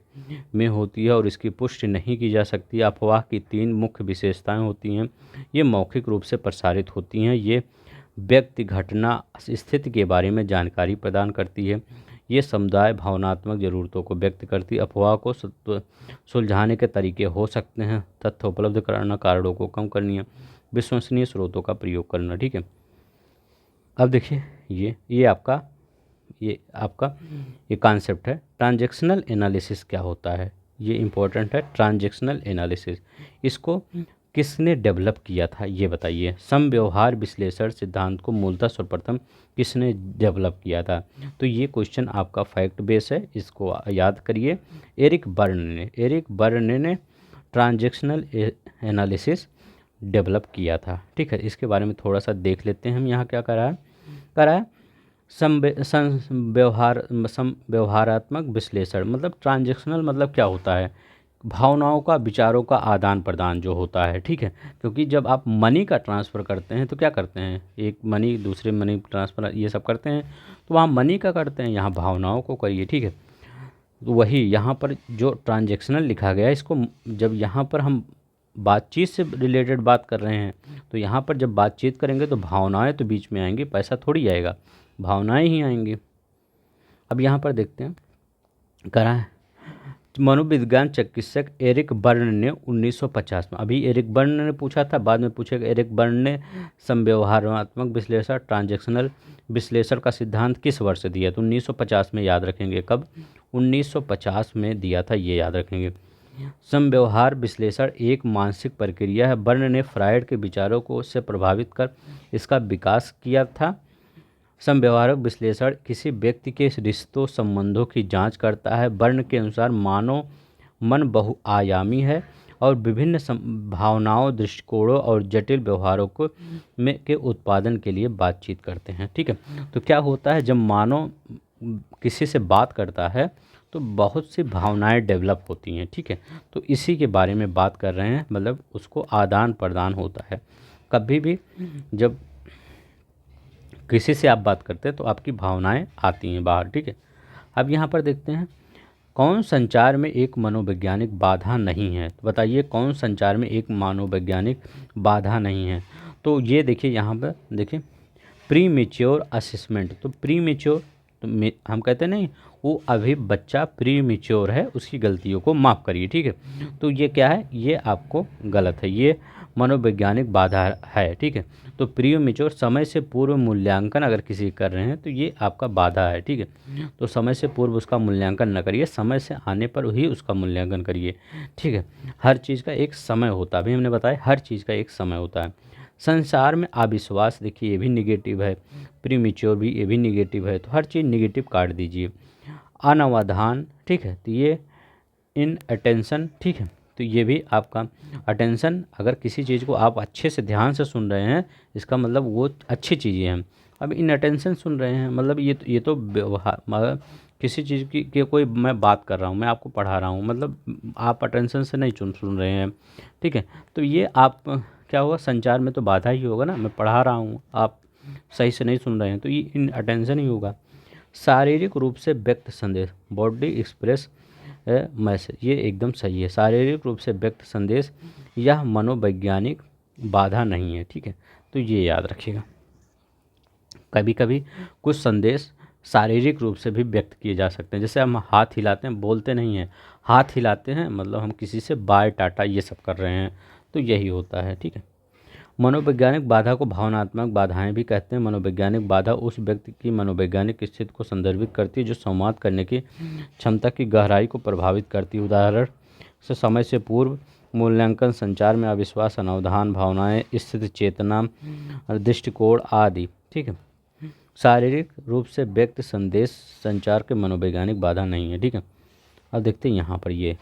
में होती है और इसकी पुष्टि नहीं की जा सकती। अफवाह की 3 मुख्य विशेषताएं होती हैं। ये मौखिक रूप से प्रसारित होती हैं, ये व्यक्ति घटना स्थिति के बारे में जानकारी प्रदान करती है, ये समुदाय भावनात्मक ज़रूरतों को व्यक्त करती है। अफवाह को सुलझाने के तरीके हो सकते हैं, तथ्य उपलब्ध कराना, कारणों को कम करनी है, विश्वसनीय स्रोतों का प्रयोग करना, ठीक है। अब देखिए ये कॉन्सेप्ट है। ट्रांजैक्शनल एनालिसिस क्या होता है, ये इम्पोर्टेंट है। ट्रांजैक्शनल एनालिसिस, इसको किसने डेवलप किया था ये बताइए। सम व्यवहार विश्लेषण सिद्धांत को मूलतः सर्वप्रथम किसने डेवलप किया था? तो ये क्वेश्चन आपका फैक्ट बेस है, इसको याद करिए। एरिक बर्न ने ट्रांजैक्शनल एनालिसिस डेवलप किया था, ठीक है। इसके बारे में थोड़ा सा देख लेते हैं हम, यहाँ क्या करा है। व्यवहारात्मक विश्लेषण मतलब ट्रांजैक्शनल मतलब क्या होता है, भावनाओं का, विचारों का आदान प्रदान जो होता है, ठीक है। क्योंकि जब आप मनी का ट्रांसफ़र करते हैं तो क्या करते हैं, एक मनी दूसरे मनी ट्रांसफ़र ये सब करते हैं, तो वहाँ मनी का करते हैं, यहाँ भावनाओं को करिए, ठीक है। तो वही यहाँ पर जो ट्रांजैक्शनल लिखा गया है, इसको जब यहाँ पर हम बातचीत से रिलेटेड बात कर रहे हैं, तो यहाँ पर जब बातचीत करेंगे तो भावनाएं तो बीच में आएंगी, पैसा थोड़ी आएगा, भावनाएं ही आएंगी। अब यहाँ पर देखते हैं, करा है मनोविज्ञान चिकित्सक एरिक बर्न ने 1950 में, अभी एरिक बर्न ने पूछा था, बाद में पूछेगा, एरिक बर्न ने संव्यवहारात्मक विश्लेषण ट्रांजैक्शनल विश्लेषण का सिद्धांत किस वर्ष दिया? तो 1950 में याद रखेंगे। कब? 1950 में दिया था, ये याद रखेंगे। समव्यवहार विश्लेषण एक मानसिक प्रक्रिया है। बर्न ने फ्रायड के विचारों को से प्रभावित कर इसका विकास किया था। समव्यवहारक विश्लेषण किसी व्यक्ति के रिश्तों संबंधों की जांच करता है। बर्न के अनुसार मानव मन बहुआयामी है और विभिन्न भावनाओं, दृष्टिकोणों और जटिल व्यवहारों को के उत्पादन के लिए बातचीत करते हैं। ठीक है, तो क्या होता है जब मानव किसी से बात करता है तो बहुत सी भावनाएं डेवलप होती हैं। ठीक है, तो इसी के बारे में बात कर रहे हैं, मतलब उसको आदान प्रदान होता है। कभी भी जब किसी से आप बात करते हैं तो आपकी भावनाएं आती हैं बाहर। ठीक है, अब यहाँ पर देखते हैं, कौन संचार में एक मनोवैज्ञानिक बाधा नहीं है? तो बताइए, कौन संचार में एक मनोवैज्ञानिक बाधा नहीं है? तो ये देखिए, यहाँ पर देखिए, प्री मेच्योर असेसमेंट। तो प्री मेच्योर, तो हम कहते हैं नहीं, वो अभी बच्चा प्री मेच्योर है, उसकी गलतियों को माफ़ करिए। ठीक है, तो ये क्या है? ये आपको गलत है, ये मनोवैज्ञानिक बाधा है। ठीक है, तो प्री मेच्योर, समय से पूर्व मूल्यांकन अगर किसी कर रहे हैं तो ये आपका बाधा है। ठीक है, तो समय से पूर्व उसका मूल्यांकन न करिए, समय से आने पर ही उसका मूल्यांकन करिए। ठीक है, हर चीज़ का एक समय होता है, अभी हमने बताया हर चीज़ का एक समय होता है। संसार में अविश्वास, देखिए ये भी निगेटिव है, प्रीमेच्योर भी, ये भी निगेटिव है, तो हर चीज़ निगेटिव काट दीजिए। अनवधान, ठीक है, तो ये इन अटेंशन, ठीक है, तो ये भी आपका अटेंशन, अगर किसी चीज़ को आप अच्छे से ध्यान से सुन रहे हैं, इसका मतलब वो अच्छी चीज़ें हैं। अब इन अटेंशन सुन रहे हैं, मतलब ये तो व्यवहार, मतलब किसी चीज़ की कोई मैं बात कर रहा हूँ, मैं आपको पढ़ा रहा हूँ, मतलब आप अटेंशन से नहीं सुन रहे हैं। ठीक है, तो ये आप क्या होगा, संचार में तो बाधा ही होगा ना, मैं पढ़ा रहा हूँ, आप सही से नहीं सुन रहे हैं, तो ये इन अटेंशन ही होगा। शारीरिक रूप से व्यक्त संदेश, बॉडी एक्सप्रेस मैसेज, ये एकदम सही है। शारीरिक रूप से व्यक्त संदेश यह मनोवैज्ञानिक बाधा नहीं है। ठीक है, तो ये याद रखिएगा। कभी कभी कुछ संदेश शारीरिक रूप से भी व्यक्त किए जा सकते हैं, जैसे हम हाथ हिलाते हैं, बोलते नहीं हैं, हाथ हिलाते हैं, मतलब हम किसी से बाय टाटा ये सब कर रहे हैं, तो यही होता है। ठीक है, मनोवैज्ञानिक बाधा को भावनात्मक बाधाएं भी कहते हैं। मनोवैज्ञानिक बाधा उस व्यक्ति की मनोवैज्ञानिक स्थिति को संदर्भित करती है जो संवाद करने की क्षमता की गहराई को प्रभावित करती है। उदाहरण से समय से पूर्व मूल्यांकन, संचार में अविश्वास, अनवधान, भावनाएं, स्थिति चेतना, दृष्टिकोण आदि। ठीक है, शारीरिक रूप से व्यक्त संदेश संचार के मनोवैज्ञानिक बाधा नहीं है। ठीक है, अब देखते हैं यहाँ पर ये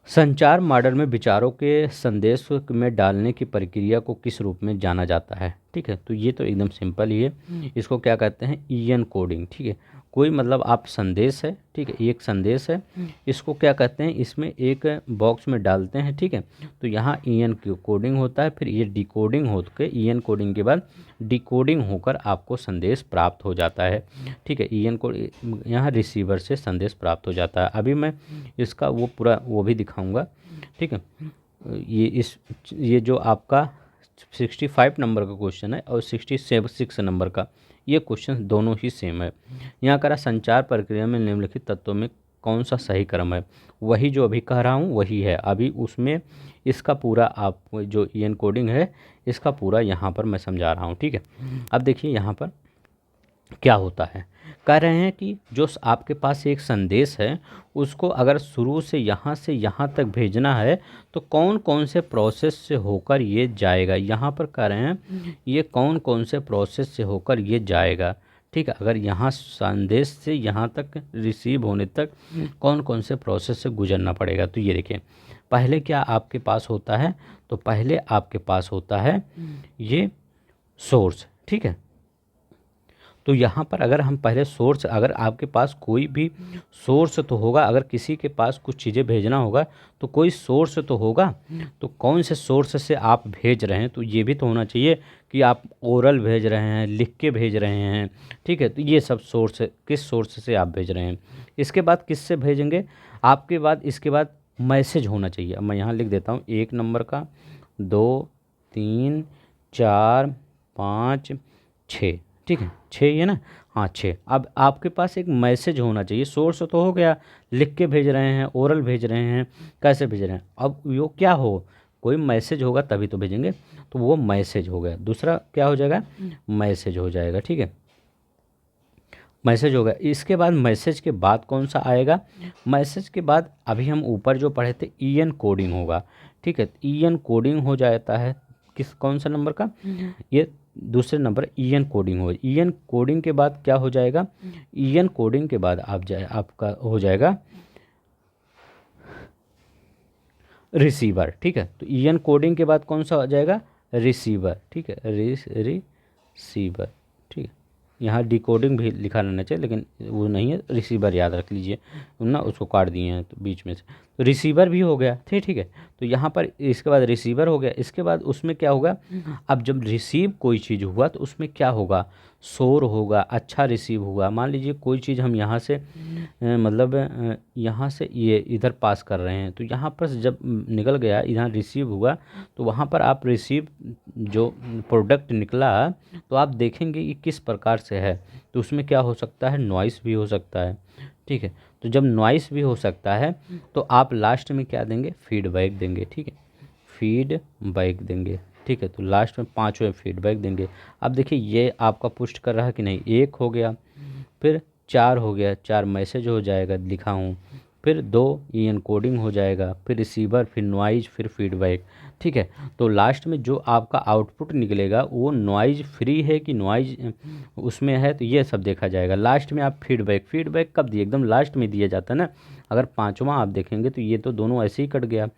संचार मॉडल में विचारों के संदेश में डालने की प्रक्रिया को किस रूप में जाना जाता है? ठीक है, तो ये तो एकदम सिंपल ही है, इसको क्या कहते हैं? Encoding. ठीक है, कोई मतलब आप संदेश है, ठीक है, एक संदेश है, इसको क्या कहते हैं? इसमें एक बॉक्स में डालते हैं। ठीक है, तो यहाँ ईएन कोडिंग होता है, फिर ये डिकोडिंग होकर, ईएन कोडिंग के बाद डिकोडिंग होकर आपको संदेश प्राप्त हो जाता है। ठीक है, ईएन को यहाँ रिसीवर से संदेश प्राप्त हो जाता है। अभी मैं इसका वो पूरा वो भी दिखाऊंगा। ठीक है, ये जो आपका 65 नंबर का क्वेश्चन है और 66 नंबर का, ये क्वेश्चन दोनों ही सेम है। यहाँ करा संचार प्रक्रिया में निम्नलिखित तत्वों में कौन सा सही क्रम है? वही जो अभी कह रहा हूँ वही है, अभी उसमें इसका पूरा आप जो ईएन कोडिंग है इसका पूरा यहाँ पर मैं समझा रहा हूँ। ठीक है, अब देखिए यहाँ पर क्या होता है, कह रहे हैं कि जो आपके पास एक संदेश है उसको अगर शुरू से यहाँ तक भेजना है तो कौन कौन से प्रोसेस से होकर ये जाएगा। यहाँ पर कह रहे हैं ये कौन कौन से प्रोसेस से होकर ये जाएगा। ठीक है, अगर यहाँ संदेश से यहाँ तक रिसीव होने तक कौन कौन से प्रोसेस से गुजरना पड़ेगा। तो ये देखिए, पहले क्या आपके पास होता है? तो पहले आपके पास होता है ये सोर्स। ठीक है, तो यहाँ पर अगर हम पहले सोर्स, अगर आपके पास कोई भी सोर्स तो होगा, अगर किसी के पास कुछ चीज़ें भेजना होगा तो कोई सोर्स तो होगा, तो कौन से सोर्स से आप भेज रहे हैं? तो ये भी तो होना चाहिए कि आप ओरल भेज रहे हैं, लिख के भेज रहे हैं। ठीक है, तो ये सब सोर्स किस सोर्स से आप भेज रहे हैं। इसके बाद किससे भेजेंगे? आपके बाद इसके बाद मैसेज होना चाहिए। अब मैं यहाँ लिख देता हूँ 1 नंबर का, 2, 3, 4, 5, 6, ठीक है, 6 ये ना, हाँ 6। अब आपके पास एक मैसेज होना चाहिए। सोर्स तो हो गया, लिख के भेज रहे हैं, ओरल भेज रहे हैं, कैसे भेज रहे हैं, अब वो क्या हो, कोई मैसेज होगा तभी तो भेजेंगे, तो वो मैसेज हो गया। दूसरा क्या हो जाएगा, मैसेज हो जाएगा, ठीक है, मैसेज होगा। इसके बाद मैसेज के बाद कौन सा आएगा, मैसेज के बाद अभी हम ऊपर जो पढ़े थे ई एन कोडिंग होगा, ठीक है, ई एन कोडिंग हो जाता है किस, कौन सा नंबर का, ये दूसरे नंबर ई एन कोडिंग हो। ई एन कोडिंग के बाद क्या हो जाएगा, ई एन कोडिंग के बाद आपका हो जाएगा रिसीवर, ठीक है, तो ई एन कोडिंग के बाद कौन सा हो जाएगा, रिसीवर, ठीक है, रिसीवर, ठीक है, यहाँ डिकोडिंग भी लिखा रहना चाहिए लेकिन वो नहीं है, रिसीवर याद रख लीजिए ना, उसको काट दिए हैं तो बीच में से, तो रिसीवर भी हो गया, ठीक ठीक है। तो यहाँ पर इसके बाद रिसीवर हो गया, इसके बाद उसमें क्या होगा, अब जब रिसीव कोई चीज़ हुआ तो उसमें क्या होगा, शोर होगा, अच्छा रिसीव हुआ। मान लीजिए कोई चीज़ हम यहाँ से मतलब यहाँ से ये इधर पास कर रहे हैं, तो यहाँ पर जब निकल गया इधर रिसीव हुआ, तो वहाँ पर आप रिसीव जो प्रोडक्ट निकला तो आप देखेंगे कि किस प्रकार से है, तो उसमें क्या हो सकता है, नॉइस भी हो सकता है, ठीक है। तो जब नॉइस भी हो सकता है तो आप लास्ट में क्या देंगे, फीडबैक देंगे, ठीक है, फीडबैक देंगे, ठीक है। तो लास्ट में 5वें फीडबैक देंगे। अब देखिए ये आपका पुष्ट कर रहा है कि नहीं, 1 हो गया, फिर 4 हो गया, 4 मैसेज हो जाएगा लिखा हूँ, फिर 2 ई एनकोडिंग हो जाएगा, फिर रिसीवर, फिर नॉइज, फिर फीडबैक, ठीक है। तो लास्ट में जो आपका आउटपुट निकलेगा वो नॉइज फ्री है कि नॉइज उसमें है, तो ये सब देखा जाएगा। लास्ट में आप फीडबैक, फीडबैक कब दिए, एकदम लास्ट में दिया जाता है ना। अगर 5वां आप देखेंगे तो ये तो दोनों ऐसे ही कट गया,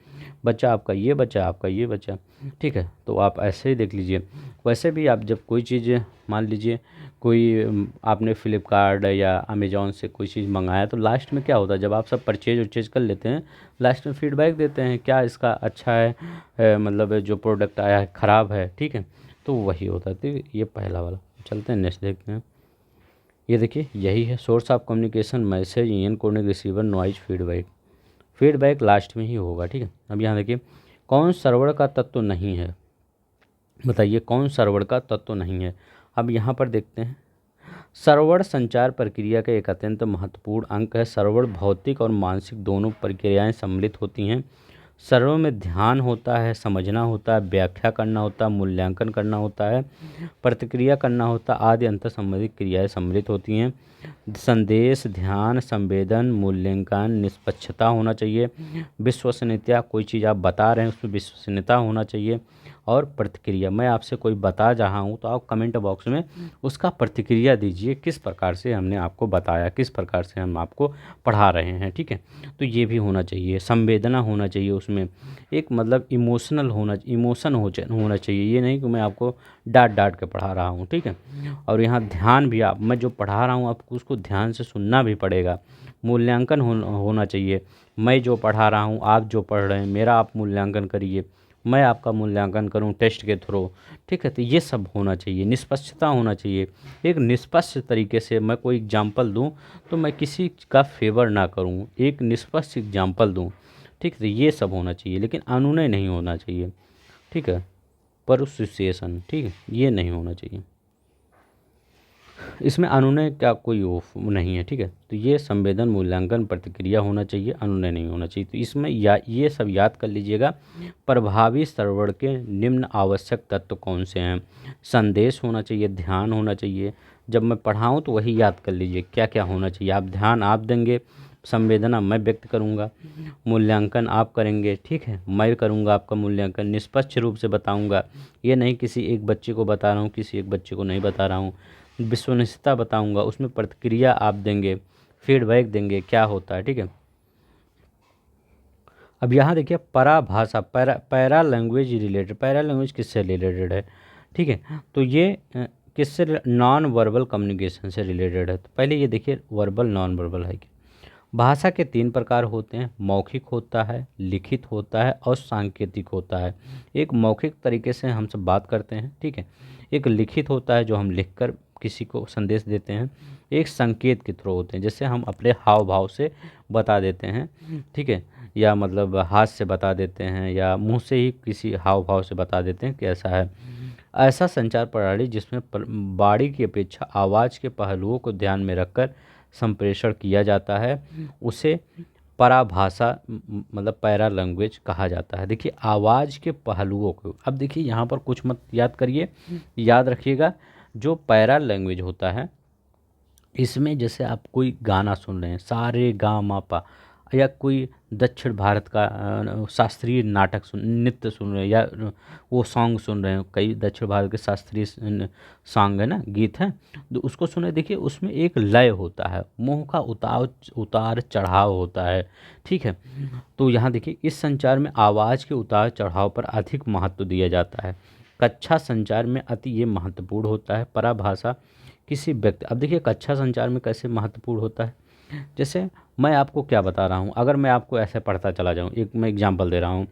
बच्चा आपका ये बचा, आपका ये बचा, ठीक है। तो आप ऐसे ही देख लीजिए। वैसे भी आप जब कोई चीज़ मान लीजिए कोई आपने फ़्लिपकार्ट या अमेज़ॉन से कोई चीज़ मंगाया, तो लास्ट में क्या होता है, जब आप सब परचेज उरचेज कर लेते हैं, लास्ट में फ़ीडबैक देते हैं, क्या इसका अच्छा है, मतलब जो प्रोडक्ट आया है ख़राब है, ठीक है, तो वही होता है। तो ये पहला वाला, चलते हैं नेक्स्ट देखते हैं। ये देखिए यही है source of communication, message, encoding, receiver, noise, feedback. Feedback last में ही होगा, ठीक है। अब यहाँ देखिए कौन सर्वर का तत्व नहीं है, बताइए कौन सर्वर का तत्व नहीं है। अब यहाँ पर देखते हैं, सर्वर संचार प्रक्रिया का एक अत्यंत महत्वपूर्ण अंग है। सर्वर भौतिक और मानसिक दोनों प्रक्रियाएं सम्मिलित होती हैं। सर्वर में ध्यान होता है, समझना होता है, व्याख्या करना होता है, मूल्यांकन करना होता है, प्रतिक्रिया करना होता है, आदि अंतर संबंधित क्रियाएं सम्मिलित होती हैं। संदेश, ध्यान, संवेदन, मूल्यांकन, निष्पक्षता होना चाहिए, विश्वसनीयता, कोई चीज़ आप बता रहे हैं उसमें विश्वसनीयता होना चाहिए, और प्रतिक्रिया, मैं आपसे कोई बता रहा हूँ तो आप कमेंट बॉक्स में उसका प्रतिक्रिया दीजिए, किस प्रकार से हमने आपको बताया, किस प्रकार से हम आपको पढ़ा रहे हैं, ठीक है। तो ये भी होना चाहिए, संवेदना होना चाहिए उसमें, एक मतलब इमोशनल इमोशन होना चाहिए, ये नहीं कि मैं आपको डांट डांट के पढ़ा रहा हूँ, ठीक है। और यहाँ ध्यान भी, आप मैं जो पढ़ा रहा हूँ आपको उसको ध्यान से सुनना भी पड़ेगा। मूल्यांकन होना चाहिए, मैं जो पढ़ा रहा हूँ, आप जो पढ़ रहे हैं, मेरा आप मूल्यांकन करिए, मैं आपका मूल्यांकन करूं टेस्ट के थ्रू, ठीक है। तो ये सब होना चाहिए, निष्पक्षता होना चाहिए, एक निष्पक्ष तरीके से मैं कोई एग्जाम्पल दूं तो मैं किसी का फेवर ना करूं, एक निष्पक्ष एग्जाम्पल दूं, ठीक है। तो ये सब होना चाहिए, लेकिन अनुनय नहीं होना चाहिए, ठीक है, परसुएशन, ठीक है, ये नहीं होना चाहिए, इसमें अनुनय का कोई वो नहीं है, ठीक है। तो ये संवेदन, मूल्यांकन, प्रतिक्रिया होना चाहिए, अनुनय नहीं होना चाहिए। तो इसमें ये सब याद कर लीजिएगा। प्रभावी सर्वर के निम्न आवश्यक तत्व कौन से हैं, संदेश होना चाहिए, ध्यान होना चाहिए, जब मैं पढ़ाऊँ तो वही याद कर लीजिए क्या क्या होना चाहिए। आप ध्यान आप देंगे, संवेदना मैं व्यक्त करूंगा, मूल्यांकन आप करेंगे, ठीक है, मैं करूंगा आपका मूल्यांकन, निष्पक्ष रूप से बताऊंगा, ये नहीं किसी एक बच्चे को बता रहा हूँ, किसी एक बच्चे को नहीं बता रहा हूँ, विश्वसनीयता बताऊंगा, उसमें प्रतिक्रिया आप देंगे, फीडबैक देंगे क्या होता है, ठीक है। अब यहाँ देखिए पराभाषा, para language related, para language किससे रिलेटेड है, ठीक है। तो ये किससे, नॉन वर्बल कम्युनिकेशन से रिलेटेड है। तो पहले ये देखिए वर्बल नॉन वर्बल है क्या। भाषा के 3 प्रकार होते हैं, मौखिक होता है, लिखित होता है और सांकेतिक होता है। एक मौखिक तरीके से हम सब बात करते हैं, ठीक है, एक लिखित होता है जो हम लिखकर किसी को संदेश देते हैं, एक संकेत के थ्रू होते हैं जैसे हम अपने हाव भाव से बता देते हैं, ठीक है, या मतलब हाथ से बता देते हैं या मुंह से ही किसी हाव भाव से बता देते हैं कि ऐसा है। ऐसा संचार प्रणाली जिसमें बाड़ी की अपेक्षा आवाज़ के पहलुओं को ध्यान में रखकर संप्रेषण किया जाता है उसे पराभाषा मतलब पैरा लैंग्वेज कहा जाता है। देखिए आवाज़ के पहलुओं को, अब देखिए यहाँ पर कुछ मत याद करिए, याद रखिएगा। जो पैरा लैंग्वेज होता है इसमें जैसे आप कोई गाना सुन रहे हैं सारे गा मा पा, या कोई दक्षिण भारत का शास्त्रीय नाटक सुन नृत्य सुन रहे हैं, या वो सॉन्ग सुन रहे हैं, कई दक्षिण भारत के शास्त्रीय सॉन्ग है ना, गीत हैं, तो उसको सुने। देखिए उसमें एक लय होता है, मुंह का उतार चढ़ाव होता है, ठीक है। तो यहाँ देखिए इस संचार में आवाज़ के उतार चढ़ाव पर अधिक महत्व दिया जाता है। कक्षा संचार में अति ये महत्वपूर्ण होता है। पराभाषा किसी व्यक्ति, अब देखिए कक्षा संचार में कैसे महत्वपूर्ण होता है, जैसे मैं आपको क्या बता रहा हूँ, अगर मैं आपको ऐसे पढ़ता चला जाऊँ, एक मैं एग्जांपल दे रहा हूँ।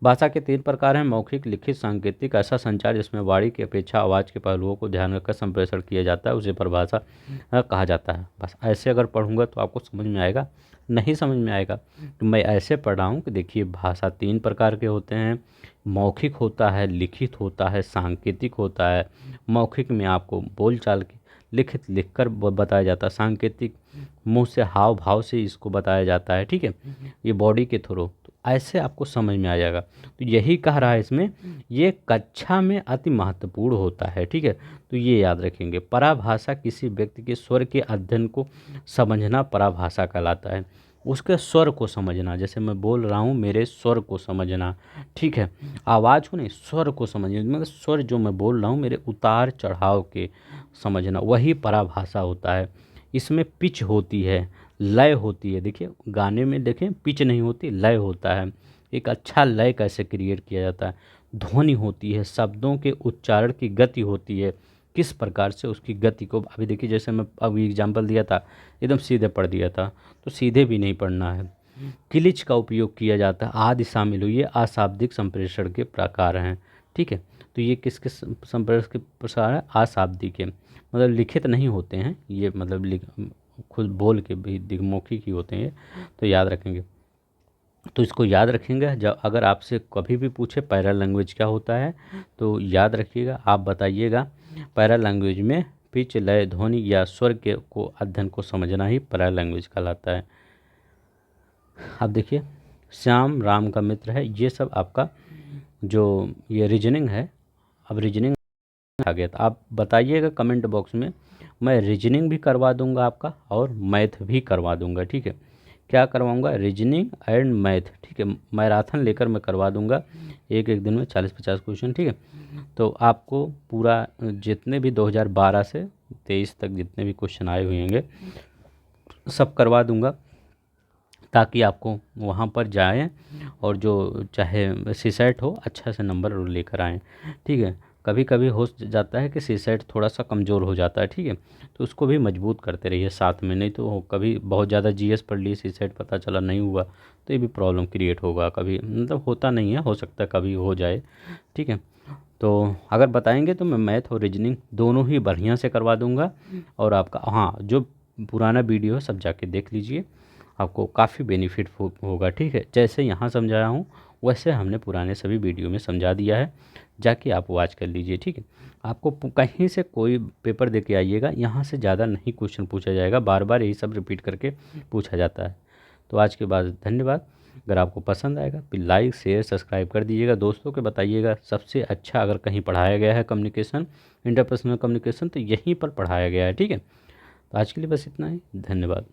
भाषा के 3 प्रकार हैं, मौखिक, लिखित, सांकेतिक। ऐसा संचार जिसमें वाणी की अपेक्षा आवाज़ के पहलुओं को ध्यान रखकर संप्रेषण किया जाता है उसे परिभाषा कहा जाता है। बस ऐसे अगर पढ़ूंगा तो आपको समझ में आएगा, नहीं समझ में आएगा तो मैं ऐसे पढ़ रहा हूँ कि देखिए भाषा 3 प्रकार के होते हैं, मौखिक होता है, लिखित होता है, सांकेतिक होता है। मौखिक में आपको बोलचाल की, लिखित लिखकर बताया जाता है, सांकेतिक मुंह से हाव भाव से इसको बताया जाता है, ठीक है, ये बॉडी के थ्रू। तो ऐसे आपको समझ में आ जाएगा। तो यही कह रहा है इसमें, ये कक्षा में अति महत्वपूर्ण होता है, ठीक है। तो ये याद रखेंगे। पराभाषा किसी व्यक्ति के स्वर के अध्ययन को समझना पराभाषा कहलाता है। उसके स्वर को समझना, जैसे मैं बोल रहा हूँ मेरे स्वर को समझना, ठीक है, आवाज़ को नहीं, स्वर को समझना, मतलब स्वर जो मैं बोल रहा हूँ मेरे उतार चढ़ाव के समझना, वही पराभाषा होता है। इसमें पिच होती है, लय होती है। देखिए गाने में देखें पिच नहीं होती, लय होता है। एक अच्छा लय कैसे क्रिएट किया जाता है, ध्वनि होती है, शब्दों के उच्चारण की गति होती है, किस प्रकार से उसकी गति को, अभी देखिए जैसे मैं अभी एग्जांपल दिया था एकदम सीधे पढ़ दिया था, तो सीधे भी नहीं पढ़ना है। क्लिच का उपयोग किया जाता है, आदि शामिल हुई है, अशाब्दिक संप्रेषण के प्रकार हैं, ठीक है। तो ये किस किस संप्रेषण के प्रकार है, अशाब्दिक के, मतलब लिखित नहीं होते हैं ये, मतलब खुद बोल के भी दिग्मुखी ही होते हैं, तो याद रखेंगे। तो इसको याद रखेंगे, जब अगर आपसे कभी भी पूछे पैरा लैंग्वेज क्या होता है तो याद रखिएगा, आप बताइएगा। पैरा लैंग्वेज में पिच, लय, ध्वनि या स्वर के को अध्ययन को समझना ही पैरा लैंग्वेज कहलाता है। अब देखिए श्याम राम का मित्र है, ये सब आपका जो ये रीजनिंग है। अब रीजनिंग आ गया तो आप बताइएगा कमेंट बॉक्स में, मैं रीजनिंग भी करवा दूंगा आपका और मैथ भी करवा दूंगा, ठीक है। क्या करवाऊंगा, रीजनिंग एंड मैथ, ठीक है, मैराथन लेकर मैं करवा दूंगा, एक एक दिन में 40-50 क्वेश्चन, ठीक है। तो आपको पूरा जितने भी 2012 से 23 तक जितने भी क्वेश्चन आए हुए होंगे सब करवा दूंगा, ताकि आपको वहाँ पर जाएं और जो चाहे सीसेट हो अच्छा से नंबर लेकर आएँ, ठीक है। कभी कभी हो जाता है कि सीसेट थोड़ा सा कमज़ोर हो जाता है, ठीक है, तो उसको भी मजबूत करते रहिए साथ में, नहीं तो कभी बहुत ज़्यादा जीएस पढ़ लिए, सीसेट पता चला नहीं हुआ तो ये भी प्रॉब्लम क्रिएट होगा, कभी मतलब होता नहीं है, हो सकता है कभी हो जाए, ठीक है। तो अगर बताएंगे तो मैं मैथ और रीजनिंग दोनों ही बढ़िया से करवा दूंगा। और आपका हाँ जो पुराना वीडियो है सब जाके देख लीजिए, आपको काफ़ी बेनिफिट होगा, ठीक है। जैसे यहाँ समझाया हूँ वैसे हमने पुराने सभी वीडियो में समझा दिया है, जाके आप वॉच कर लीजिए, ठीक है। आपको कहीं से कोई पेपर दे के आइएगा, यहाँ से ज़्यादा नहीं क्वेश्चन पूछा जाएगा, बार बार यही सब रिपीट करके पूछा जाता है। तो आज के बाद धन्यवाद। अगर आपको पसंद आएगा तो लाइक शेयर सब्सक्राइब कर दीजिएगा, दोस्तों को बताइएगा। सबसे अच्छा अगर कहीं पढ़ाया गया है कम्युनिकेशन, इंटरपर्सनल कम्युनिकेशन, तो यहीं पर पढ़ाया गया है, ठीक है। तो आज के लिए बस इतना ही, धन्यवाद।